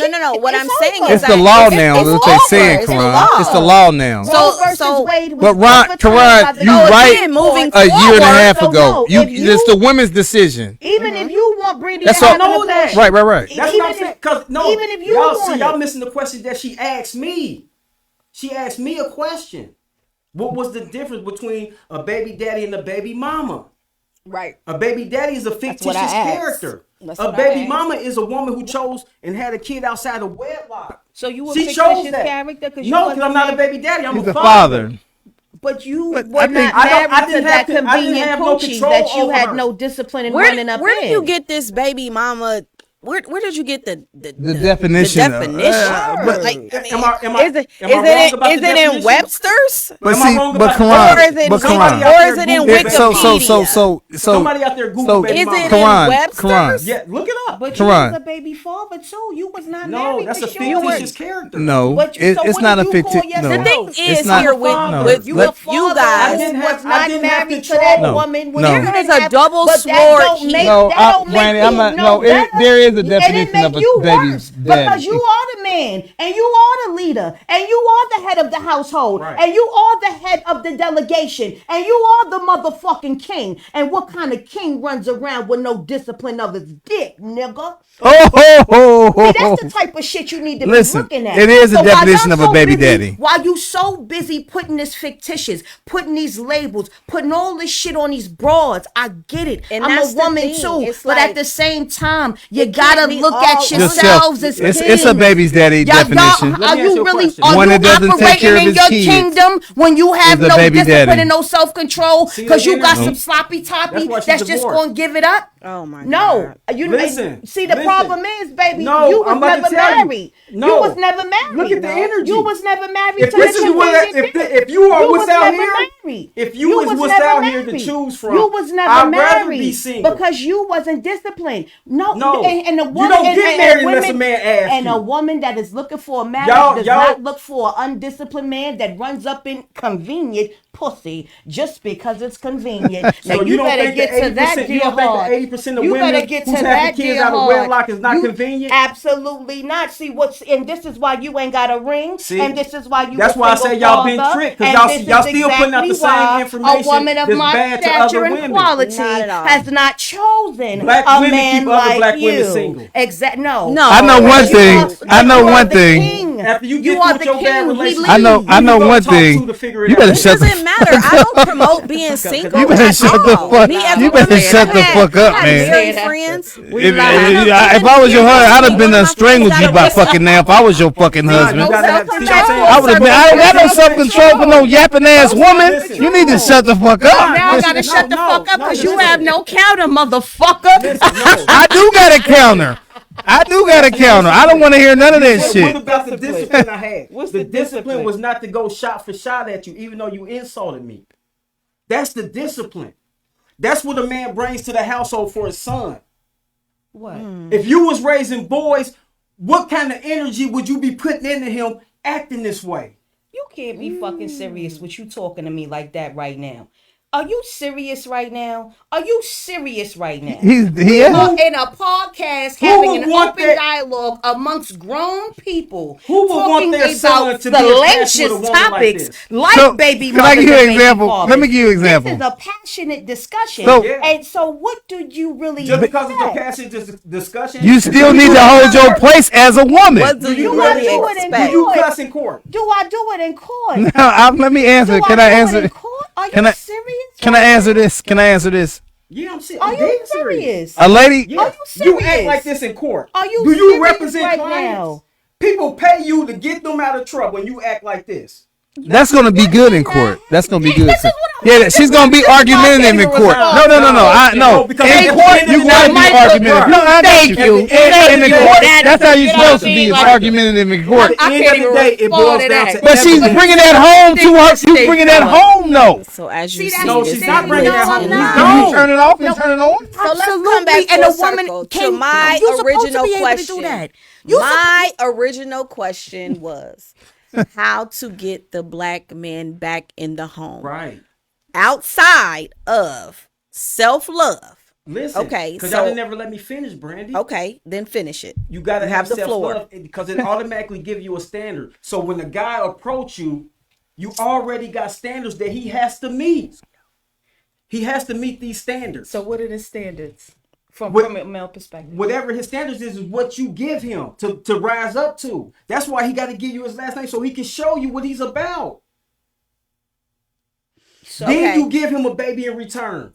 it's I'm saying over. is It's the that law it's- now. it's That's what they over. saying, It's the Quran. law. It's the law now. Roe versus so- Wade was But Ron, overturned Quran, by the you Supreme right Again, moving a year and a half So ago. no, if It's the women's decision. Even if you want Brandy That's to have all- an abortion, Right. That's Even what I'm if- saying. Because no, even if you y'all want see, y'all it. missing the question that she asked me. She asked me a question. What was the difference between a baby daddy and a baby mama? Right. A baby daddy is a fictitious what I asked. character. That's A what I baby asked. mama is a woman who chose and had a kid outside of wedlock. So you a She fictitious chose that. character? Cause No, you because I'm not a baby daddy. I'm He's a a father. father. But you But were I not think- married to didn't that have to- I didn't convenient have no coochie control that you over had her. no discipline in Where running up where in. do you get this baby mama? Where did you get the definition The of- definition. but- Like, I mean, Am I is it am I wrong about is the it in definition? Webster's? But Am I see, wrong but about that? Quran, Or is it but somebody Quran. out or there is it in Google Wikipedia? So Somebody out there Google so baby Is mama. it in Quran, Webster's? Quran. Yeah, look it up. But you Quran. was a baby father too. You was not No, married. that's a for sure. fictitious character. No, But it, so it's what not do a you fictive. call No, The yourself? thing it's is not. here with No. with You Let- a you father guys. I didn't who have- was I not didn't have married to control. that No. woman. When No. you There is didn't a have- double but sword that don't here. make, No, that don't make Brandy, you I'm not. no No, better. there is a And it definition make of a you baby's worse because daddy. you are the man and you are the leader and you are the head of the household Right. and you are the head of the delegation and you are the motherfucking king. And what kind of king runs around with no discipline of his dick, nigga? Oh, ho, ho, ho, See, that's the ho. type of shit you need to Listen, be looking at. it is a while definition y'all of a baby busy, daddy. While you so busy putting this fictitious, putting these labels, putting all this shit on these broads, I get it. And I'm a that's the woman thing. too, It's but like, at the same time, you it gotta can't be look all at on yourselves as It's kings. a baby's daddy definition. Let Are me ask you you a really question. are One you that doesn't take care operating of in his your kids kingdom when you have is a no baby discipline daddy. and no self-control See because that you got energy? some sloppy toppy That's why she's that's just divorced. gonna give it up? Oh my No, God. you Listen, see the listen. problem is, baby, No, you was I'm about to never tell you. married. No. You was never married. Look at the energy. You was never married If to this the is what convenient dick. if you are You what's was out never here, married. if you was what's never out here to married. choose from, You was never I'd married rather be single. because you wasn't disciplined. No, No. and a You woman, don't and, get and married women, unless a man asks and you. a woman that is looking for a marriage does Y'all- not look for an undisciplined man that runs up in convenient pussy just because it's convenient. So Now you you don't better think get the to that, 80%, dear you don't think heart. the 80% of You women better get who's to having that, kids dear out of heart. wedlock is not You- convenient? Absolutely not. See what's and this is why you ain't got a ring. See, and this is why you. that's a why I single say y'all been father, tricked, 'cause and y'all- this y'all is still putting out the exactly same why information A woman of that's my bad to stature other and women. quality Not at all. has not chosen Black a women man keep other like black you. women single. No. No. I know one You thing. are- I know you are one the thing. king. After you You get are through with the your bad king. We relationship, I know leave. I who know you gonna one talk thing. to to figure it You better out? It shut the doesn't matter. I don't promote being single. You better at shut the all. fuck. Me as You a better woman, shut the I've had- fuck up, I've man. married friends. If I was your husband, I'd have been done strangled you by fucking now. If I was your fucking You husband, gotta have, see what I'm saying? I would have been. I don't got no self control for no yapping ass woman. You need to shut the fuck Now up. I gotta shut the fuck up because you have no counter, motherfucker. Listen, no. I do got a counter. I do got a counter. I don't want to hear none of that What shit. about the discipline I had? What's the the discipline discipline? was not to go shot for shot at you, even though you insulted me. That's the discipline. That's what a man brings to the household for his son. What? If you was raising boys, what kind of energy would you be putting into him acting this way? You can't be fucking serious with you talking to me like that right now. Are you serious right now? Are you serious right now? He We is. are in a podcast Who having would an want open that- dialogue amongst grown people Who would want talking their son about to be attached salacious with a woman topics like like, So, baby can I give you mothers an and baby example? fathers. Let me give you an example. This is a passionate discussion. So- Yeah. And so what do you really Just because it's a expect? passionate discussion, You still need to hold your place as a woman. What do you Do really I do it in expect? do you court? cuss in court? Do I do it in court? Now, let me answer. Do Can I I do it answer? in court? Are you Can I- serious? Can I answer this? Can I answer this? Yeah, I'm serious. Are I'm you dead serious? A lady. Yeah. Are you You act serious? like this in court. Are you Do you serious represent right clients? now? People pay you to get them out of trouble when you act like this. That's gonna be good in court. That's gonna be good. This is what I'm- Yeah, she's gonna be argumentative in court. No, no, no, no. I no. No, because In at the court, end of you the gotta day, be Michael, argumentative. No, I got thank you. you. In the Thank you. court, that's how you're You know supposed what to I be. mean? Is Like- argumentative in court. At the I end can't of the even day, it respond boils to down that. to But she's evidence. bringing that home to her. You bringing that home, though. So as you See, see, that's No, this she's is not bringing that what's home. in No. line. Can you turn it off and turn it on? So let's come back and full a woman circle to can- my you're supposed to original be able to question. do that. You're My original question was how to get the black men back in the home Right. outside of self-love. Listen. Okay, Because so- y'all didn't never let me finish, Brandy. Okay, then finish it. You gotta You have have the floor. self-love because it automatically give you a standard. So when the guy approach you, you already got standards that he has to meet. He has to meet these standards. So what are the standards from What- a male perspective? Whatever his standards is what you give him to rise up to. That's why he got to give you his last name so he can show you what he's about. Then Okay. you give him a baby in return.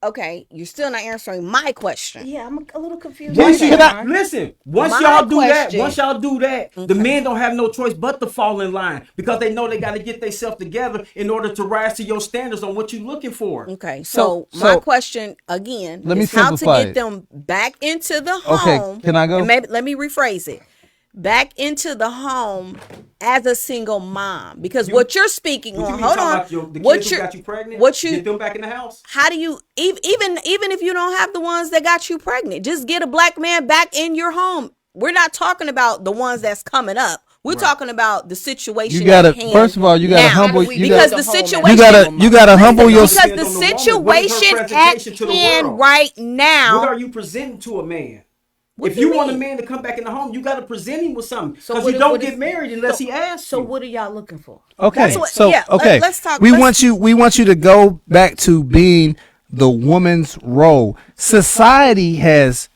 Okay, you're still not answering my question. Yeah, I'm a little confused. Once on you that, Ron. listen, once My y'all do question- that, the men don't have no choice but to fall in line because they know they got to get themselves together in order to rise to your standards on what you're looking for. Okay, so So- my question again Let me is how to simplify get it. them back into the Okay, home. can I go? And maybe let me rephrase it. Back into the home as a single mom, because what you're speaking What you on. mean Hold talking on. about the What kids who you got you pregnant? What you get them back in the house? How do you even if you don't have the ones that got you pregnant, just get a black man back in your home. We're not talking about the ones that's coming up. We're talking about the situation. You gotta at hand first of all, you gotta now. humble. we You because gotta, the home as a situation you gotta humble because yourself. the Depends on the woman. What is her situation at presentation to the hand world? right What now. are you presenting to a man? What If do you you want a mean? man to come back in the home, you got to present him with something. So Because what you if- don't what get if- married unless he asks So you. what are y'all looking for? Okay, That's what- so yeah, okay, let's talk- We let's- want you to go back to being the woman's role. Society has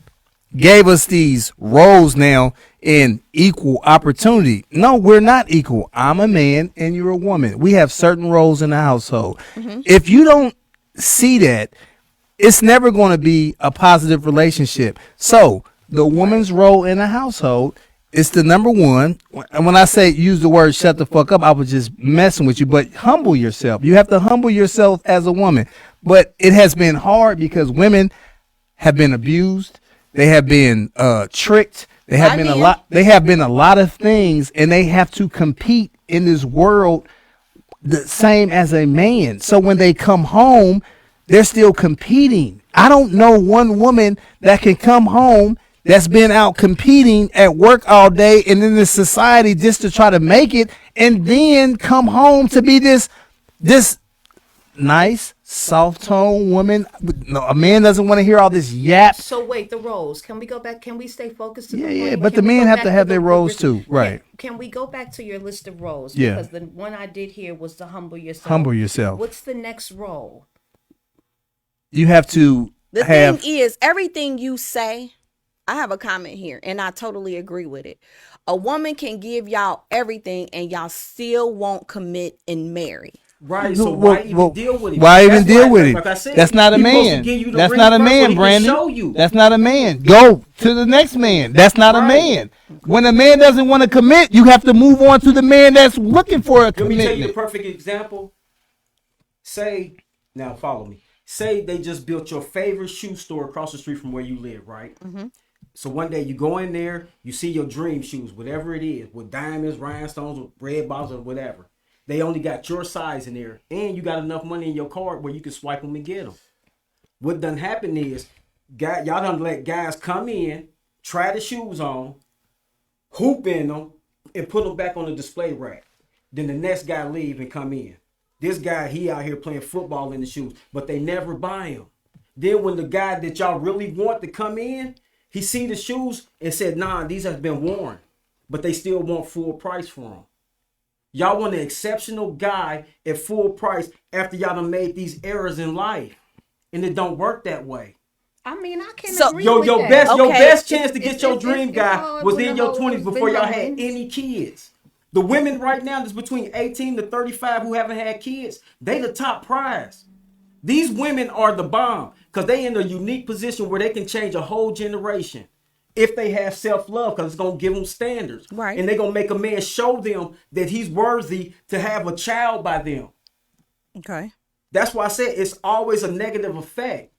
gave us these roles now in equal opportunity. No, we're not equal. I'm a man and you're a woman. We have certain roles in the household. If you don't see that, it's never going to be a positive relationship. So the woman's role in a household is the number one. And when I say use the word shut the fuck up, I was just messing with you, but humble yourself. You have to humble yourself as a woman. But it has been hard because women have been abused. They have been tricked. They have By been a men. lot. They have been a lot of things, and they have to compete in this world the same as a man. So when they come home, they're still competing. I don't know one woman that can come home that's been out competing at work all day and in this society just to try to make it, and then come home to be this nice, soft tone woman. No, a man doesn't want to hear all this yap. So wait, the roles. Can we go back? Can we stay focused? To Yeah, the yeah, point? but Can the we men go have back to have their the roles too, right? Can we go back to your list of roles? Yeah. Because the one I did here was to humble yourself. Humble yourself. What's the next role? You have to The have. thing is, everything you say, I have a comment here, and I totally agree with it. A woman can give y'all everything, and y'all still won't commit and marry. Right, so Well, why even well, deal with it? Why even That's deal why, with it? like I said, That's not a he supposed to man. give you the That's ring not a first so man, he can Brandon. show you. That's not a man. Go to the next man. That's not a Right. man. When a man doesn't want to commit, you have to move on to the man that's looking for a Let me tell you the commitment. perfect example. Say, now follow me. Say they just built your favorite shoe store across the street from where you live, right? So one day you go in there, you see your dream shoes, whatever it is, with diamonds, rhinestones, with red bottles, or whatever. They only got your size in there, and you got enough money in your card where you can swipe them and get them. What done happen is, y'all done let guys come in, try the shoes on, hoop in them, and put them back on the display rack. Then the next guy leave and come in. This guy, he out here playing football in the shoes, but they never buy them. Then when the guy that y'all really want to come in, he see the shoes and said, nah, these have been worn, but they still want full price for them. Y'all want an exceptional guy at full price after y'all done made these errors in life. And it don't work that way. I mean, I can So- agree Your with your that. best your Okay. best chance to get It's- your it's- dream it's guy hard was when in the your hoe 20s has before been y'all had humming. any kids. The women right now that's between 18 to 35 who haven't had kids, they the top prize. These women are the bomb because they in a unique position where they can change a whole generation if they have self-love, because it's going to give them standards. Right. And they're going to make a man show them that he's worthy to have a child by them. Okay. That's why I said it's always a negative effect.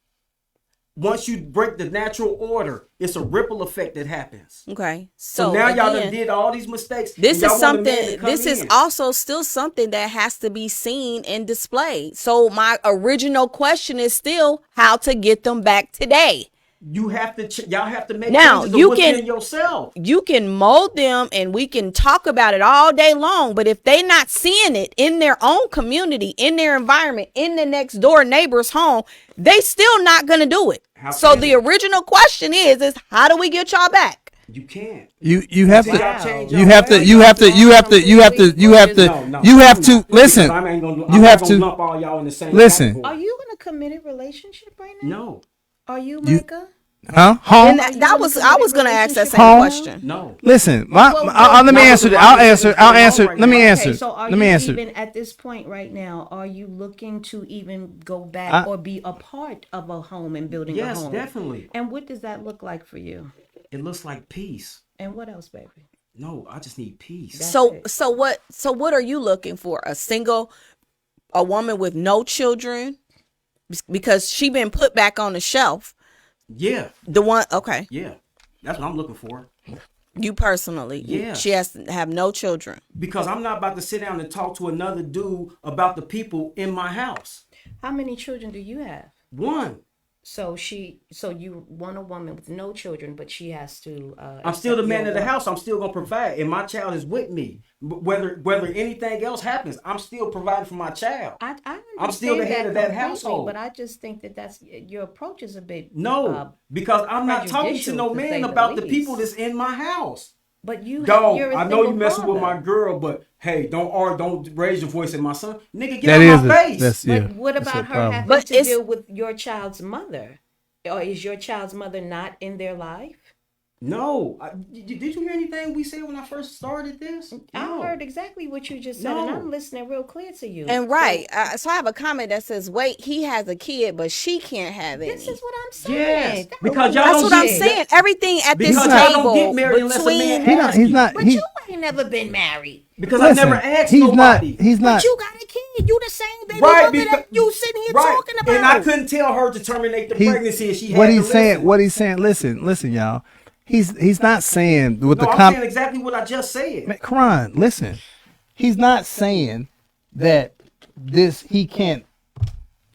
Once you break the natural order, it's a ripple effect that happens. Okay. So now y'all again, done did all these mistakes. This and is y'all want a man to something. come This is in. also still something that has to be seen and displayed. So my original question is still how to get them back today. You have to. Y'all have to make Now, changes you to what's can- in yourself. You can mold them and we can talk about it all day long, but if they not seeing it in their own community, in their environment, in the next door neighbor's home, they still not gonna do it. How So can the they? original question is how do we get y'all back? You can't. You have Until to. y'all change You your have to. ways. You have to. You have to. You have to. You have to. No, You have I'm to not, listen. because I ain't gonna, You have gonna to lump all y'all in the same listen. category. Are you in a committed relationship right now? No. Are you, You- Micah? Huh? Home. And I was gonna ask that same Home? question. No. Listen, Well, let me answer that. I'll answer. Right Let me now. answer. Okay, so are Let me you answer. even at this point right now? Are you looking to even go back I- or be a part of a home and building a Yes, home? definitely. And what does that look like for you? It looks like peace. And what else, baby? No, I just need peace. So what are you looking for? A woman with no children, because she been put back on the shelf. Yeah, The one, okay, yeah. That's what I'm looking for. you personally, Yeah. she has to have no children. Because I'm not about to sit down and talk to another dude about the people in my house. How many children do you have? One. So you want a woman with no children, but she has to. I'm still the accept man your of the work. house. I'm still gonna provide, and my child is with me. Whether anything else happens, I'm still providing for my child. I I'm still the head of that completely, household. but I just think that's your approach is a bit No, because I'm not talking to prejudicial, no to man say the about the least. people that's in my house. But you're Dog, a I know you single messing with father. my girl, but hey, don't raise your voice at my son, nigga. Get That out is my face. that's But yeah. what that's about a her problem. having But to it's- deal with your child's mother? Or is your child's mother not in their life? No, did you hear anything we said when I first started this? I No. heard exactly what you just said, and No. I'm listening real clear to you. And right, so I have a comment that says, "Wait, he has a kid, but she can't have any." This is what I'm saying. Yes, That's because y'all That's don't what I'm get- saying. Everything at this Because y'all don't table get married unless a man between asks He's you. not. But He's you ain't never been married. Because I never asked he's nobody. Not. He's But not. you got a kid. You the same baby Right, mother because that you sitting here right, talking about. and I couldn't tell her to terminate the pregnancy, and she had What to he's saying. listen. What he's saying. Listen, y'all. He's not saying with No, the I'm saying exactly what I just said. Man, Karan, listen. He's not saying that he can't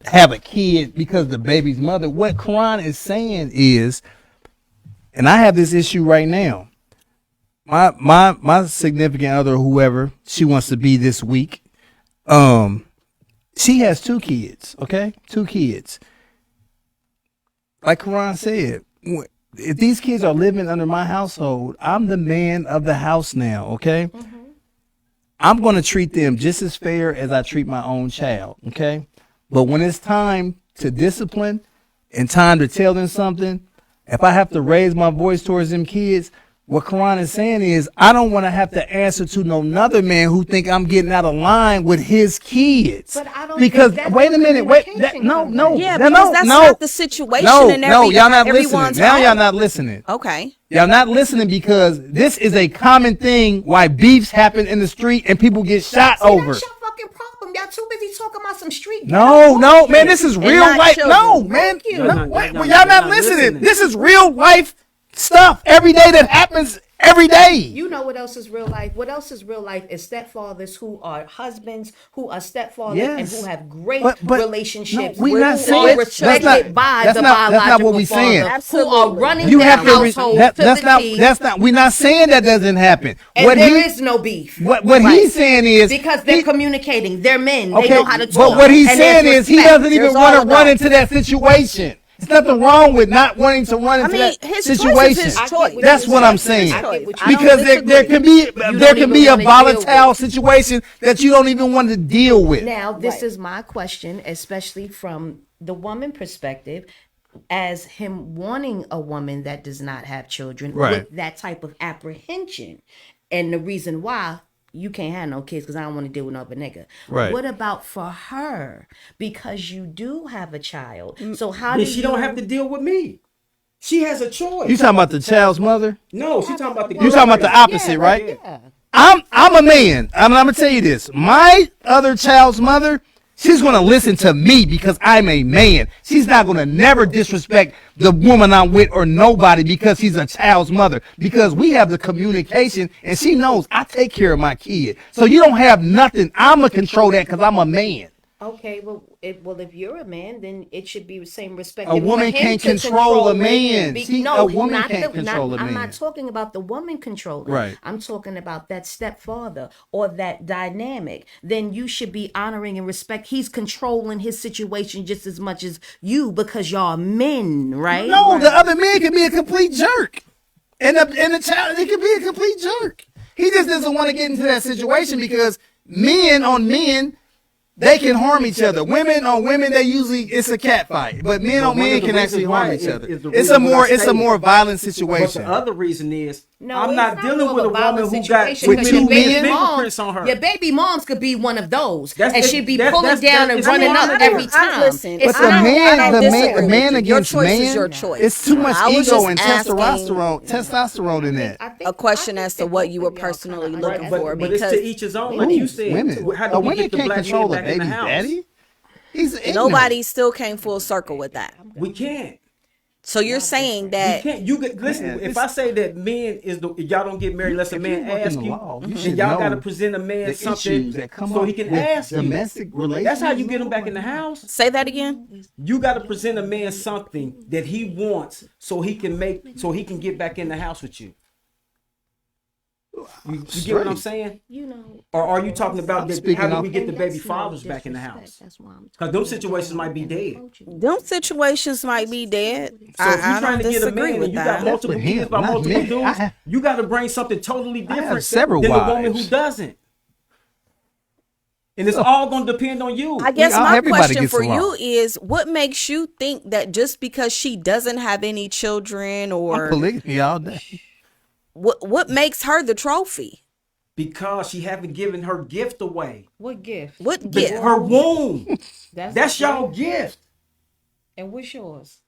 have a kid because the baby's mother. What Karan is saying is, and I have this issue right now. My significant other, whoever she wants to be this week, she has 2 kids. Okay, 2 kids. Like Karan said, if these kids are living under my household, I'm the man of the house now, okay? I'm going to treat them just as fair as I treat my own child, okay? But when it's time to discipline and time to tell them something, if I have to raise my voice towards them kids, what Karan is saying is I don't want to have to answer to no another man who think I'm getting out of line with his kids. But I don't because think that's wait a where minute, wait, communication no, comes no, in. Yeah, no, because no, that's no. not the situation No, in no, y'all not everyone's listening. Now y'all home. not listening. Okay. Y'all not listening because this is a common thing why beefs happen in the street and people get shot See, over. that's your fucking problem. Y'all too busy talking about some street. No, no, man, this is And real not life. children. No, man, Thank you. no, Y'all not- wait, y'all y'all not not listening. listening. This is real life stuff every day that happens every day. You know what else is real life? What else is real life is stepfathers who are husbands, who are stepfathers, and Yes. who have great But- relationships. no, we who not are saying- respected that's not- by that's the not- that's biological not what we saying. father, who are Absolutely. running You their have to. household That, to that's the not. T, That's not. We're not saying that doesn't happen. and What there he- is no beef. What Right. he's saying is Because they're he- communicating. They're men. Okay, They know how to talk. but what he's and there's saying is he respect. doesn't even There's want all to of run that. into that situation. There's nothing wrong with not wanting to run into mean, that his choice is situation. his I get choice. what That's you're what I'm saying. saying. I get what I you're don't Because there disagree. can be don't there can even be a wanna deal volatile with. situation that you don't even want to deal with. Now, this is my question, especially from the woman perspective, as him wanting a woman that does not have children Right. with that type of apprehension. And the reason why you can't have no kids because I don't want to deal with no other nigga. Right. What about for her? Because you do have a child. So how Then do she you don't have to deal with me. She has a choice. You talking about the child's mother? No, she talking about the. You talking about the opposite, Yeah, right? yeah. I'm a man. I'm gonna tell you this. My other child's mother, she's gonna listen to me because I'm a man. She's not gonna never disrespect the woman I'm with or nobody because she's a child's mother. Because we have the communication and she knows I take care of my kid. So you don't have nothing. I'm gonna control that because I'm a man. Okay, well, if you're a man, then it should be the same respect. A If woman for him can't to control a it, man. A woman not can't control a I'm man. not talking about the woman controlling. Right. I'm talking about that stepfather or that dynamic. Then you should be honoring and respect. He's controlling his situation just as much as you because y'all men, right? No, the other man can be a complete jerk. And the child, it can be a complete jerk. He just doesn't want to get into that situation because men on men, they can harm each other. Women on women, it's a cat fight. But men on men can actually harm each other. It's a more violent But situation. the other reason is No, I'm it's not dealing more with a of violent woman who got situation, with 'cause two your baby men? fingerprints on her. Your baby moms could be one of those, That's- and she'd be that- pulling that's- down that- and it's running not up fair. every time. Listen, But It's the not- man, I don't disagree with man you. against your choice man, is your choice. it's too much I was ego just and asking testosterone in that. I think- a question I think as to that what both you were of y'all personally kinda looking underestimate for, but it's to because each his own. Like you said, Women, how a do we woman get the can't black control man a back in the baby's house? daddy. He's ignorant. nobody still came full circle with that. We can't. So you're saying You that can't. You get listen. Man, if I say that men is the y'all don't get married unless a If man you work in asks the you, law, you then should y'all know got to present a man the something issues that come so up he can with ask you. domestic That's how you relations. get him back in the house. say that again. You got to present a man something that he wants so he can get back in the house with you. You get what I'm saying? You know, Or are you talking about that, speaking how do off- we get the and baby that's no fathers back in the disrespect. house? That's why I'm Because those situations might be dead. Them situations might be dead. So if I you're trying don't to get a disagree man with and you got that. multiple That's with kids him, by not multiple me. dudes, I- you got to bring something totally I have different several than the woman wives. who doesn't. And it's all going to depend on you. I guess my everybody question gets for along. you is, what makes you think that just because she doesn't have any children, I'm or polygamy all day. what makes her the trophy? Because she haven't given her gift away. What gift? What gift? Her womb. That's the y'all gift. gift. And what's yours?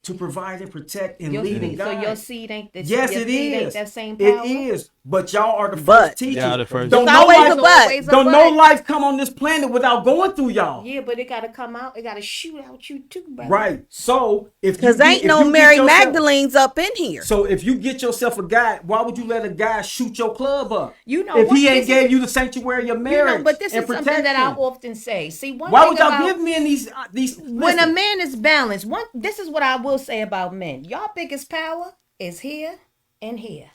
To provide and protect and Your lead and seed. So guide. your seed ain't the Yes, your it seed ain't is. that same It power. is. But y'all are the But- first teachers. Y'all the first. Don't It's no always life, a but. Always a don't but. no life come on this planet without going through y'all. Yeah, but it gotta come out. It gotta shoot out you too, brother. Right. So if you Because get- ain't if no you get Mary yourself- Magdalene's up in here. So if you get yourself a guy, why would you let a guy shoot your club up? You know if what? he ain't This gave you the sanctuary of You marriage, know, but this and is something that I protection. often say. See, one Why thing would y'all about give men these? when a listen, man is balanced, this is what I will say about men. Y'all biggest power is here and here.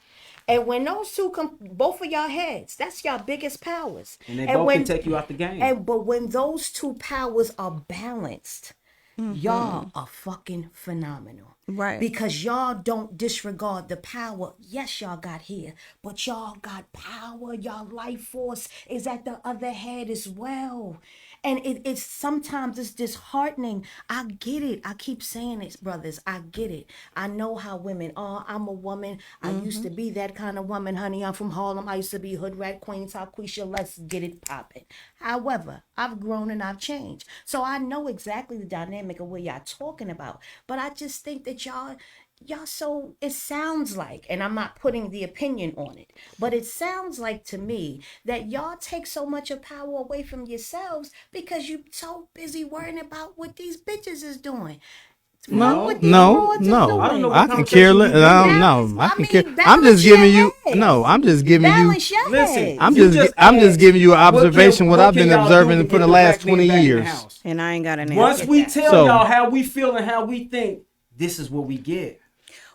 And when those two come, both of y'all heads, that's y'all biggest powers. and they both when, can take you out the game. but when those two powers are balanced, y'all are fucking phenomenal. Right. Because y'all don't disregard the power. Yes, y'all got here, but y'all got power. Y'all life force is at the other head as well. And it's sometimes it's disheartening. I get it. I keep saying it, brothers. I get it. I know how women are. I'm a woman. I used to be that kind of woman, honey. I'm from Harlem. I used to be hood rat queen, Talquisha. Let's get it popping. However, I've grown and I've changed. So I know exactly the dynamic of what y'all talking about. But I just think that y'all so it sounds like, and I'm not putting the opinion on it, but it sounds like to me that y'all take so much of power away from yourselves because you so busy worrying about what these bitches is doing. No, What these no, broads is no. I don't know doing. what I can conversation care you less. been I in. don't know. I I can mean, care. I'm balance just giving your you. head. No, I'm just giving you. Balance your Listen, head. I'm You just. just I'm just asked, giving you an what observation. What I've can been y'all do observing to for get the the last black man 20 back in the years. house? And I ain't got an answer. Once we that. tell So- y'all how we feel and how we think, this is what we get.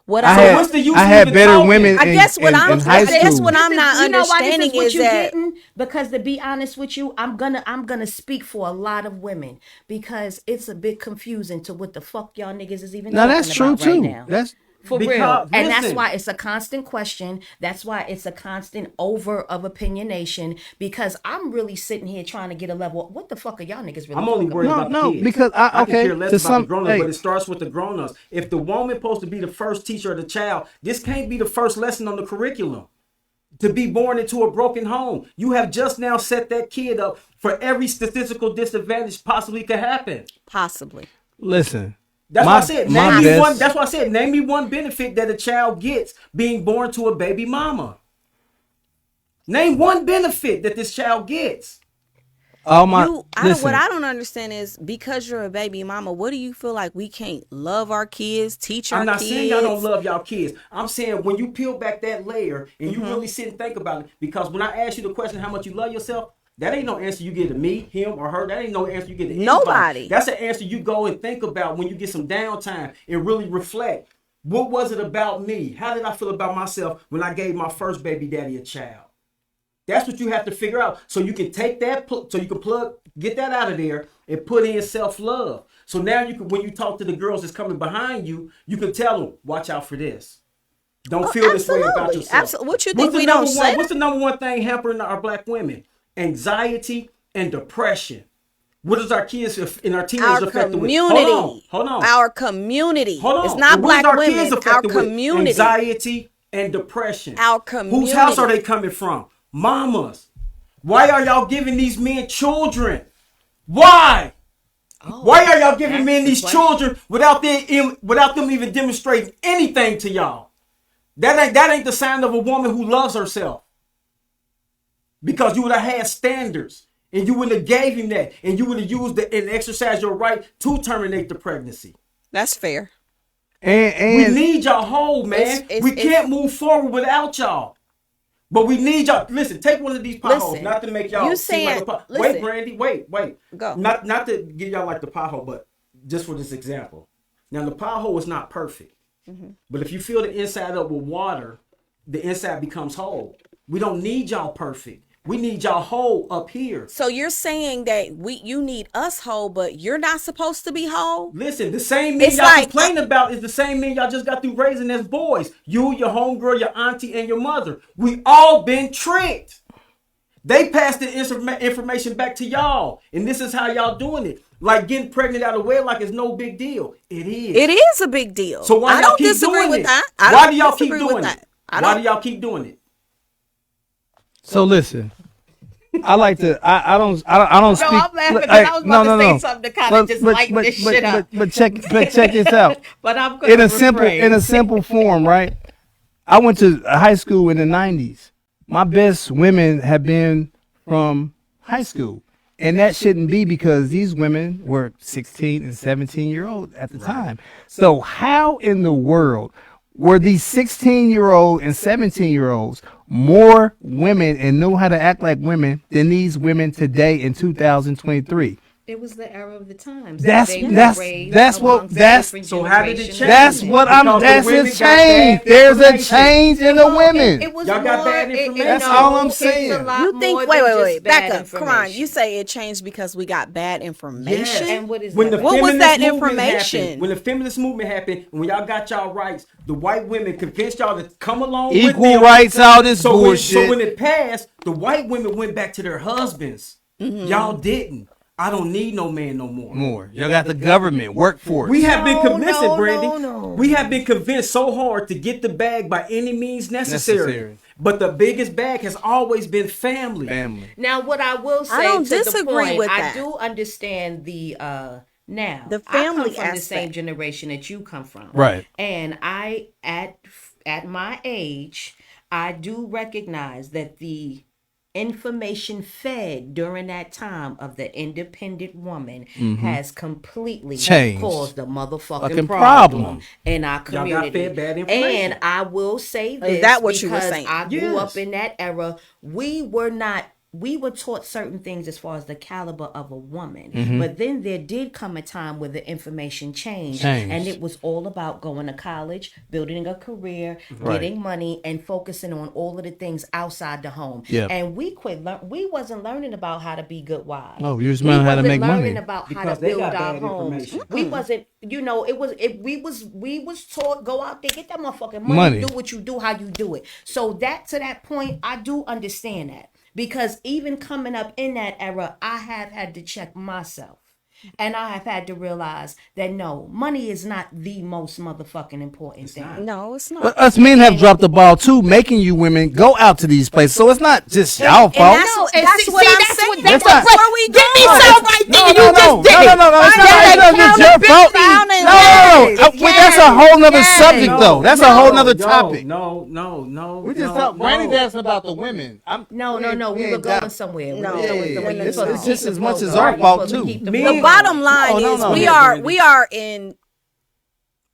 What I I, had. what's the use I of had even better talking? women. I guess what in I'm high I guess school. what I'm not You know why this understanding is what is you that getting? Because to be honest with you, I'm gonna speak for a lot of women because it's a bit confusing to what the fuck y'all niggas is even No, talking that's true about right too. now. That's For Because- real. And that's listen. why it's a constant question. That's why it's a constant over of opinionation because I'm really sitting here trying to get a level. What the fuck are y'all niggas really I'm only talking worried about? about the kids. because I can okay, care less to about some- the grown-ups, hey. but it starts with the grown-ups. If the woman supposed to be the first teacher of the child, this can't be the first lesson on the curriculum. To be born into a broken home, you have just now set that kid up for every statistical disadvantage possibly could happen. possibly. listen. That's my- why I said my name me best- one. That's why I said name me one benefit that a child gets being born to a baby mama. Name one benefit that this child gets. All my What listen. I don't understand is, because you're a baby mama, what do you feel like we can't love our kids, teach our I'm not kids? saying y'all don't love y'all kids. I'm saying when you peel back that layer and you really sit and think about it, because when I ask you the question how much you love yourself, that ain't no answer you get to me, him, or her. That ain't no answer you get to anybody. Nobody. That's an answer you go and think about when you get some downtime and really reflect. What was it about me? How did I feel about myself when I gave my first baby daddy a child? That's what you have to figure out. So you can take that, so you can get that out of there and put in self-love. So now you can, when you talk to the girls that's coming behind you, you can tell them, watch out for this. Don't feel this way about absolutely. yourself. What you think What's the we number don't one- say? What's the number one thing hampering our black women? Anxiety and depression. What does our kids and our teenagers Our affected with? community. Hold on. Our community. Hold on. It's not And what is black our women. kids Our affected with? community. Anxiety and depression. Our community. Whose house are they coming from? Mamas. Why are y'all giving these men children? Why? Why are y'all giving men these children without them even demonstrating anything to y'all? That ain't the sign of a woman who loves herself. Because you would have had standards, and you would have gave him that, and you would have used it and exercised your right to terminate the pregnancy. That's fair. And We need y'all whole, man. It's- we can't move forward without y'all. But we need y'all. Listen, take one of these potholes. Listen, Not to make y'all you seem like a saying- pothole. listen. Wait, Brandy. Wait. Go. Not to give y'all like the pothole, but just for this example. Now, the pothole is not perfect. Mm-hmm. But if you fill the inside up with water, the inside becomes whole. We don't need y'all perfect. We need y'all whole up here. So you're saying that you need us whole, but you're not supposed to be whole? Listen, the same men It's y'all like- complain about is the same men y'all just got through raising as boys. You, your homegirl, your auntie, and your mother. We all been tricked. They passed the information back to y'all. And this is how y'all doing it. Like getting pregnant out of wedlock is no big deal. It is. It is a big deal. So why I y'all don't keep disagree doing with it? that. I Why don't do y'all keep disagree with doing that. it? I Why don't- do y'all keep doing it? so listen, I like to. I don't speak. I'm laughing 'cause Hey, I was about to say something to kinda just lighten this shit up. But check this out. But I'm gonna in a simple form, right? I went to a high school in the 90s. My best women have been from high school. And that shouldn't be because these women were 16 and 17-year-old at the time. So how in the world were these 16-year-old and 17-year-olds more women and know how to act like women than these women today in 2023? It was the era of the times. That's They were that's raised that's what amongst that's different So how did it generations. change? that's what I'm. Because the That's women a got change. bad There's a information. change in the women. It was Y'all got more, bad information. That's no, all I'm it's saying. a lot You think? more Wait, than wait, just wait. Back bad up. Come on. information. You say it changed because we got bad information. And what is When that? the What was feminist that movement information? happened, when the feminist movement happened, when y'all got y'all rights, the white women convinced y'all to come along with Equal them. rights, all this so bullshit. When it passed, the white women went back to their husbands. Mm-hmm. Y'all didn't. I don't need no man no more. More. Y'all got the government workforce. We have been No, convinced, no, Brandy. no. We have been convinced so hard to get the bag by any means necessary. Necessary. But the biggest bag has always been family. family. Now, what I will say I don't to the disagree point, with I that. do understand the now The I come family from the same aspect. generation that you come from, Right. And I at my age, I do recognize that the information fed during that time of the independent woman has completely Changed. caused a motherfucking Fucking problem problem. in our got community. fed bad information. And I will say this that what you were because saying? I grew Yes. up in that era. We were taught certain things as far as the caliber of a woman. But then there did come a time where the information changed. And it was all about going to college, building a career, getting money, and focusing on all of the things outside the home. Yep. And we we wasn't learning about how to be good wives. Oh, you just learning how to make money. learning about how Because to they build got our bad homes. information. We wasn't, we was taught, go out there, get that motherfucking money, Money. do what you do, how you do it. So to that point, I do understand that. Because even coming up in that era, I have had to check myself. And I have had to realize that no, money is not the most motherfucking important thing. No, it's not. But us men have dropped the ball too, making you women go out to these places. So it's not just y'all fault. That's what I'm saying. That's That's not- where we Get me going. some right there. You just did it. No, it's not just your fault. That's a whole nother subject, though. That's a whole nother topic. No. We just talking. Granny's asking about the women. No. We were going somewhere. No. It's just as much as our fault too. The bottom line No, is no. we Yeah, are Brandy. we are in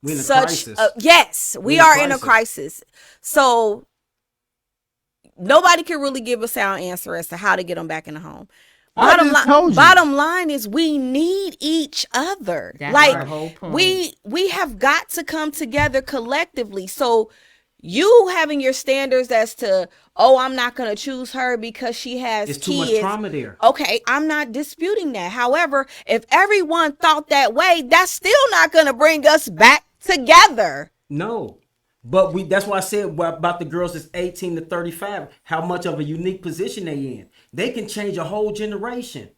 We in a such crisis. yes, we in a are in a crisis. crisis. So nobody can really give a sound answer as to how to get them back in the home. I just told you. Bottom line is we need each other. That's like our whole point. we have got to come together collectively. So you having your standards as to, oh, I'm not going to choose her because she has It's kids. too much trauma there. Okay, I'm not disputing that. However, if everyone thought that way, that's still not going to bring us back together. No. But that's why I said about the girls that's 18 to 35, how much of a unique position they in. They can change a whole generation.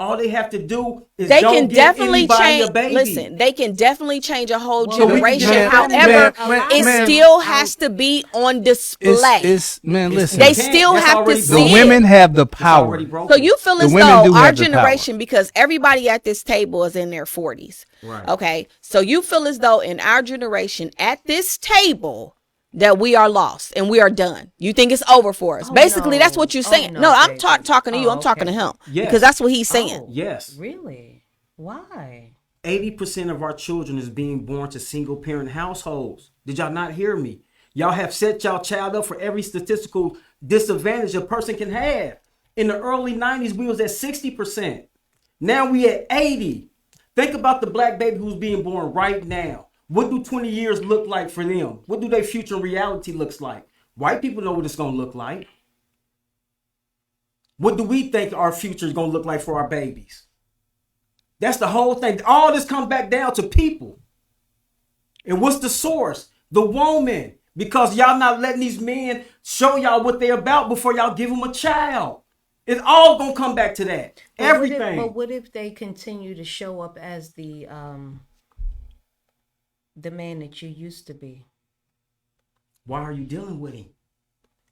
All they have to do is They don't can give definitely anybody change. a baby. Listen, they can definitely change a whole Well, generation. man, However, man, it man, still has to be on display. Man, listen. They can't. still That's have to already see the it. women have the It's power. already broken. So you feel The as women though do our have the power. generation, because everybody at this table is in their 40s. Right. Okay. So you feel as though in our generation at this table that we are lost and we are done. You think it's over for us. Oh, Basically, no. that's what you're Oh, saying. no, No, I'm baby. talking to you. Oh, I'm talking to okay. him. Yes. Because that's what he's saying. Oh. Yes. Really? Why? 80% of our children is being born to single parent households. Did y'all not hear me? Y'all have set y'all child up for every statistical disadvantage a person can have. In the early 90s, we was at 60%. Now we at 80. Think about the black baby who's being born right now. What do 20 years look like for them? What do their future reality looks like? White people know what it's going to look like. What do we think our future is going to look like for our babies? That's the whole thing. All this comes back down to people. And what's the source? The woman. Because y'all not letting these men show y'all what they're about before y'all give them a child. It's all going to come back to that. Everything. But what if they continue to show up as the man that you used to be? Why are you dealing with him?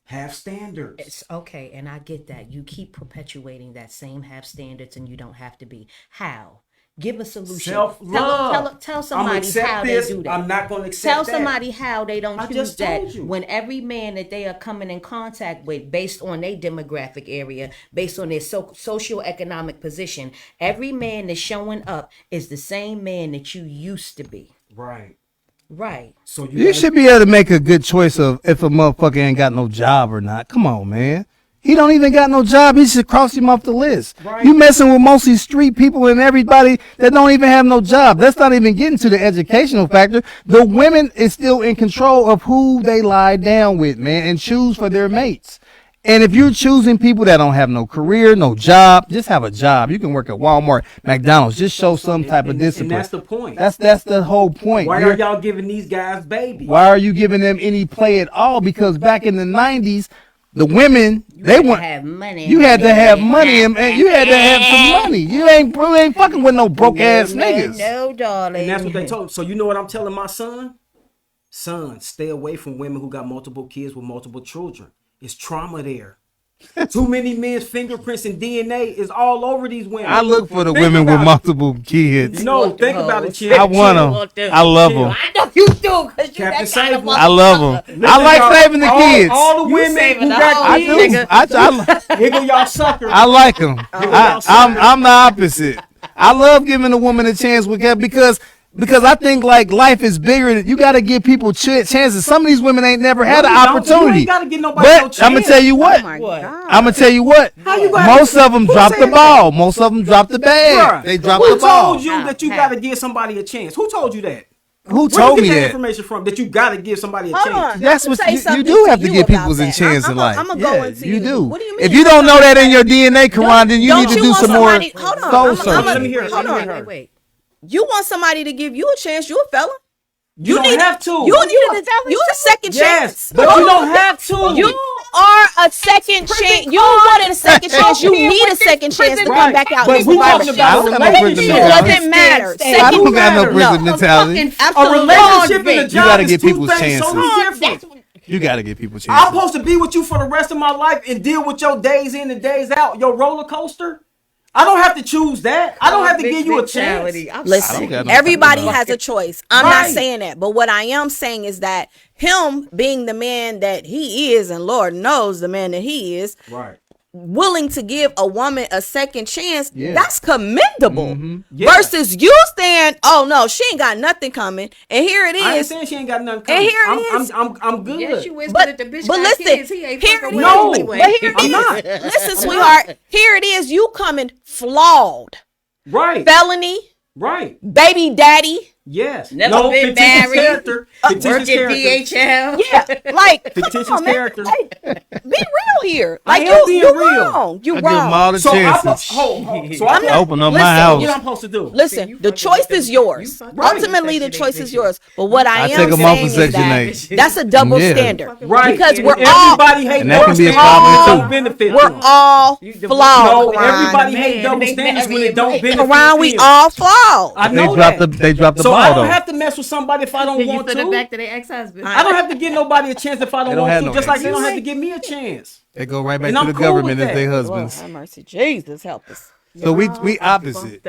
Have standards. It's okay, and I get that. You keep perpetuating that same have standards and you don't have to be. How? Give a solution. Self-love. Tell I'm somebody accept how this. they do that. I'm not going to accept Tell that. somebody how they don't I choose just that told you. when every man that they are coming in contact with, based on their demographic area, based on their socioeconomic position, every man that's showing up is the same man that you used to be. Right. Right. So You should be able to make a good choice of if a motherfucker ain't got no job or not. Come on, man. He don't even got no job. He should cross him off the list. Right. You messing with mostly street people and everybody that don't even have no job. That's not even getting to the educational factor. The women is still in control of who they lie down with, man, and choose for their mates. And if you're choosing people that don't have no career, no job, just have a job. You can work at Walmart, McDonald's. Just show some type of discipline. And that's the point. That's the whole point. Why are y'all giving these guys babies? Why are you giving them any play at all? Because back in the 90s, the women, they had to want have money. you had to have money and you had to have some money. You ain't fucking with no broke ass niggas. No, darling. And that's what they told him. So you know what I'm telling my son? Son, stay away from women who got multiple kids with multiple children. It's trauma there. Too many men's fingerprints and DNA is all over these women. I look for the Think women with about it. multiple kids. No, think about it, Chip. I want them. I love them. I know you do, because you Captain that kind of Sable. I love them. I like saving the kids. All the women saving who the got whole I kids, do. I nigga, y'all suckers. I like them. I'm the opposite. I love giving a woman a chance with that because I think like life is bigger. You got to give people chances. Some of these women ain't never had No, an you don't. You opportunity. ain't gotta give nobody no But I'm gonna chance. tell you what. Oh my What? God. I'm gonna tell you what. you gonna- Most of them Who drop the said ball. Most of them drop the bag. Bruh, They drop who the ball. told you that you How? got to give somebody a chance? Who told you that? Who Where told you me get that that? information from? That you got to give somebody a Hold chance? on. That's I'ma what say you something do have to you give about people a that. chance in life. I'm gonna go into you do. What do you mean? If you don't know that in your DNA, Karan, then you Don't need to you do want some more somebody- hold on, soul I'm a- searching. Let me hear it. Hold Let me on. hear it. Wait. You want somebody to give you a chance? You a fella. You don't have to. You a second Yes, chance. but you don't have to. You are a second chance. You wanted a second chance. You need a second chance to come Right. back out. But this we environment. talking about I don't got no a prison It mentality. doesn't matter. I Second don't got no matter. prison mentality. A Absolutely. relationship and a You job gotta is give two people things chances. totally different. You got to give people I'm chances. supposed to be with you for the rest of my life and deal with your days in and days out, your roller coaster. I don't have to choose that. I don't have to give you a chance. I don't Listen, got no everybody fucking has a choice. I'm not Right. saying that, but what I am saying is that him being the man that he is, and Lord knows the man that he is, Right. willing to give a woman a second chance, Yeah. that's commendable. Yeah. Versus you saying, "Oh no, she ain't got nothing coming," and here it I ain't is. saying she ain't got nothing And coming. here it I'm, is. I'm good. Yes, you is, But, but the bitch but got listen, kids. He ain't here, fucking with No, her anyway. but here it I'm is. not. Listen, sweetheart, here it is. You coming flawed, Right. felony, Right. baby daddy, Yes. Never been fictitious married. character. Fictitious Work at character. DHL. Yeah, like Fictitious come on, man. character. Like, be real here. I Like am being you're real. wrong. You're I give them all wrong. the So chances. so I'm not, Open up listen, my house. what I'm supposed to do? Listen, the choice is yours. Right. Ultimately, the choice is yours. But what I I am take 'em off saying of is Section that 8. that's a double Yeah. standard. Right. Because we're everybody hate And that can be a double problem, standards too. when it don't benefit we're them. all flawed. No, Quran. everybody hate Man, double they standards when married it don't right. benefit Quran, we them. all flawed. I They know dropped that. the So I ball don't though. have to mess with somebody if I don't You want send it to. back to their ex-husband. I don't have to give nobody a chance if I They don't don't want have to. no Just like they don't answers. have to give me a chance. They go right back And to I'm the cool government with as their that. Lord husbands. have mercy. Jesus help us. So we opposite.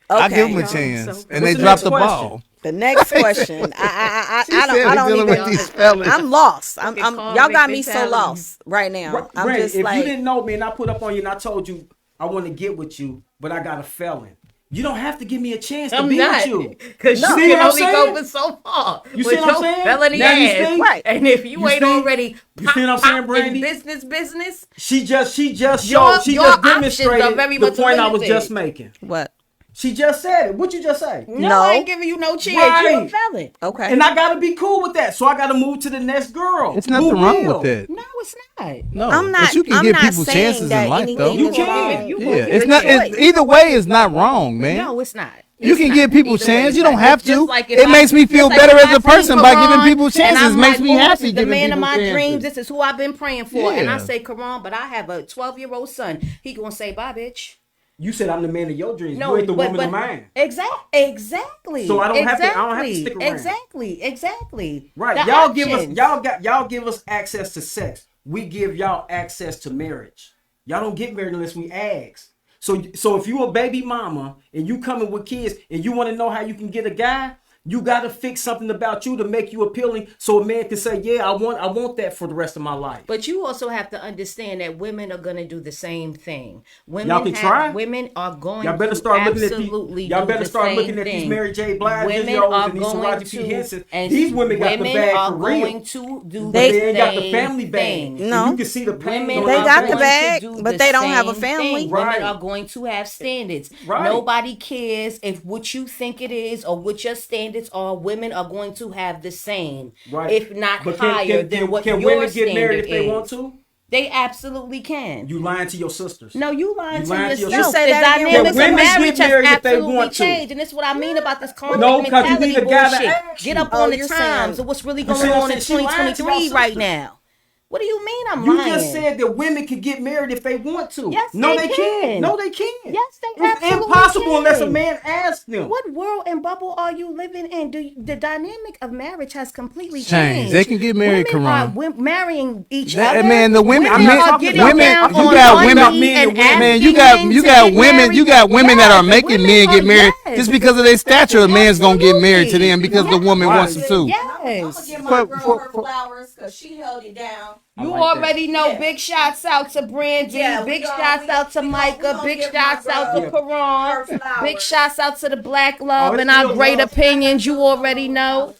I give them a Okay. chance, So- and What's they the drop next the question? ball. The next question. I said don't. I we don't dealing even. with these fellas. I'm lost. I'm. Fucking Y'all got convict me so mentality. lost right now. I'm Brandon, just if like. you didn't know me and I put up on you and I told you I want to get with you, but I got a felon, you don't have to give me a chance to I'm be not, with you. because No. you See can what I'm only go saying? but so far. You with see what I'm your saying? felony Now you ass. see? Right. And if you ain't see? already You see what I'm saying, Brandy? in business, She just Your- showed, she your just options are demonstrated very the much point I was limited. just making. What? She just said it. What you just say? no, I ain't giving you no chance. You're a Right. felon. Okay. And I gotta be cool with that. So I gotta move to the next girl. It's nothing who wrong will. with that. No, it's not. No, I'm not. but you can I'm give not people saying chances that in life, anything though. You is can. wrong. You Yeah, want it's your not. choice. Either way, it's not wrong, man. No, it's not. You It's can not. give people Either way, chances. it's You don't not. have It's just to. like if It makes me feel just like better if as I a person see by Quran giving people and chances. I'm Makes me oh, this happy is the giving man of people my chances. dreams. This is who I've been praying for. And I Yeah. say, Quran, but I have a 12-year-old son. He gonna say, bye, bitch. You said I'm the man of your dreams. No, you ain't the but, woman of mine. Exactly. So I don't have to stick around. Exactly. Right. The Y'all give us options. y'all give us access to sex. We give y'all access to marriage. Y'all don't get married unless we ask. So if you a baby mama and you coming with kids and you want to know how you can get a guy, you gotta fix something about you to make you appealing so a man can say, yeah, I want that for the rest of my life. But you also have to understand that women are going to do the same thing. Women Y'all can try. Women are going Y'all better to start looking at absolutely these. Y'all do better the start same looking at these thing. Mary J. Blige Women videos are and these going Taraji P. to, Henson. and These women got the women bag are for real. going to do They- the They ain't got the same family bag. thing. And No. you can see the pain. Women on They their are got the face. going bag, to do but the they don't have a same family. thing. Right. Women are going to have standards. Right. Nobody cares if what you think it is or what your standards are. Women are going to have the same, Right. if not But higher than what can your women get standard married if they is. want to? They absolutely can. You lying to your sisters. No, you lying You to lying to yourself. yourself. You say The that again. dynamics Can of women marriage get has married if they absolutely want to? changed, and this is what I mean about this conflict No, because you mentality need a guy to bullshit. ask Get you. up Oh, on the you're times saying- of what's really You going see what I'm on in saying? She lying to y'all 2023 right sisters. now. What do you mean I'm You lying? just said that women can get married if they want to. Yes, no, they they can. can't. No, they can't. Yes, they It's absolutely impossible unless a can. man asks them. What world and bubble are you living in? The dynamic of marriage has completely Changed. changed. They can get married, Women are Karan. marrying each That- other. man, the women- women men- are getting women- down you on got one women- knee and Man, asking you got men you to got get women married. you got women that Yes, are making women men get are- married yes. just because of their stature. A man's gonna get married to them because the woman Right. wants them to. Yes. Give my girl her flowers because she held it down. You like that. already know. Yeah. Big shouts out to Brandy. Yeah, big we shouts out to Micah. Big shouts out to her Karan. flowers. Big shouts out to the Black Love Oh, and it's our real great love. opinions. You already know.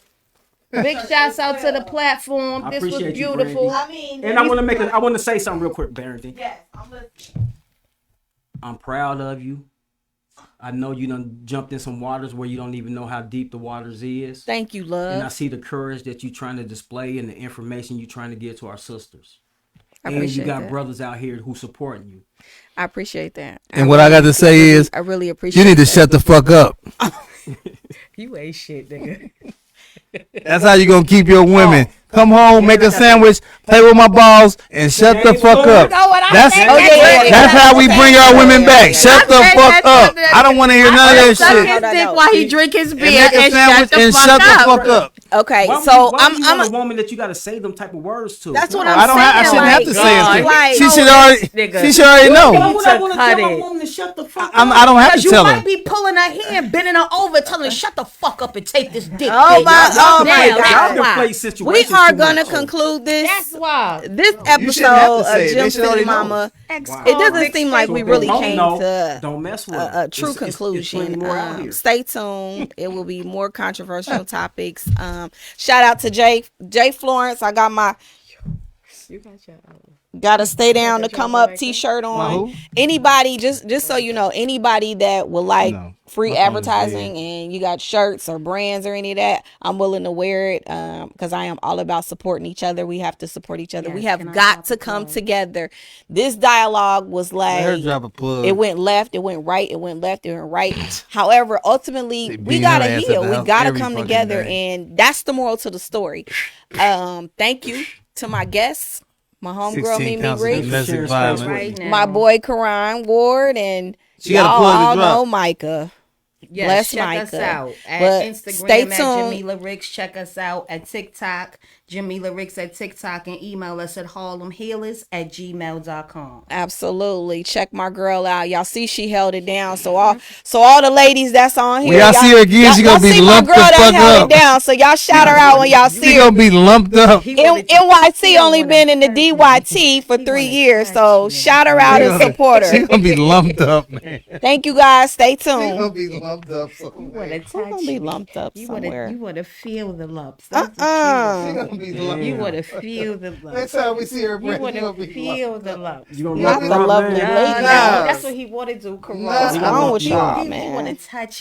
Big shouts out to the platform. I This was appreciate you, beautiful. Brandy. mean, And I want to say something real quick, Barrington. yes, I'm listening. I'm proud of you. I know you done jumped in some waters where you don't even know how deep the waters is. Thank you, And I love. see the courage that you're trying to display and the information you're trying to get to our sisters. I And you appreciate got that. brothers out here who supporting you. I appreciate that. And what I got to say is, I really appreciate. you need to that. shut the fuck up. You ain't shit, nigga. That's how you gonna keep your women. Come home, make a sandwich, play with my balls, and shut the fuck up. know what I That's said? that's how we bring our women back. Shut the I said fuck that up. the other I don't want to hear none of that Suck shit. his No. dick while he drink his And beer make a and sandwich and shut the fuck up. Okay, Why so why I'm you want I'm. a woman that you got to say them type of words to? That's what I I'm don't saying. have. I shouldn't have to say God. it. Like, She should know already. this nigga. She should already Why know. would I want to cut tell my it. woman to shut the fuck I up? don't have to Because you tell might her. be pulling her hand, bending her over, telling her, shut the fuck up and take this dick. Oh bitch." my- oh Damn, my that's God. Y'all why. can play we situations are too gonna much. conclude this That's why. this shouldn't have to episode say of it. Jim They should City already know. Mama. Wow. It doesn't seem like So we if really they don't came know, to don't mess with a her. true It's conclusion. plenty more out here. Stay tuned. It will be more controversial topics. Shout out to Jay Florence. I got my You got your Gotta stay down to the come up troublemaker? t-shirt My on. who? Anybody, just so you know, anybody that would like No, free my phone is advertising dead. and you got shirts or brands or any of that, I'm willing to wear it because I am all about supporting each other. We have to support each other. We Yes, have can I got drop to a come plug? together. This dialogue was let her like, drop a plug. it went left, it went right, it went left, it went right. However, ultimately, They we beating gotta her ass at heal. the We house gotta every come fucking together, day. and that's the moral to the story. Thank you to my guests, my homegirl 16 Mimi counts of Ricks, domestic Sharing space violence. with Right now. my boy Karan Ward, and She got a y'all plug to all drop. know Micah. Yes, Bless check Micah. us out at But Instagram stay at tuned. Jamila Ricks. Check us out at TikTok, Jamila Ricks at TikTok, and email us at harlemhealers@gmail.com. Absolutely, check my girl out. Y'all see she held it down. So all the ladies that's on here, When y'all see her again, she gonna be see lumped my girl the that fuck held up. it down. So y'all shout her out when y'all see She her. gonna be lumped up. NYC only wanna been in the hurt me. DYT for He 3 wanna years. touch So me. shout her out and support She her. gonna be lumped up, man. Thank you guys. Stay She gonna tuned. be lumped up. So You wanna bad. Who's touch gonna be me. lumped up You somewhere? wanna feel the lumps. That's She what gonna be lumped. you wanna feel the Next lumps. time we see her, You Brent, she wanna gonna be feel lumped the up. lumps. You gonna Not lump the her up, lovely man? lady. Nah. That's what he wanted to. Karan. Nah. What's wrong with He gonna y'all, lump He man? wanna touch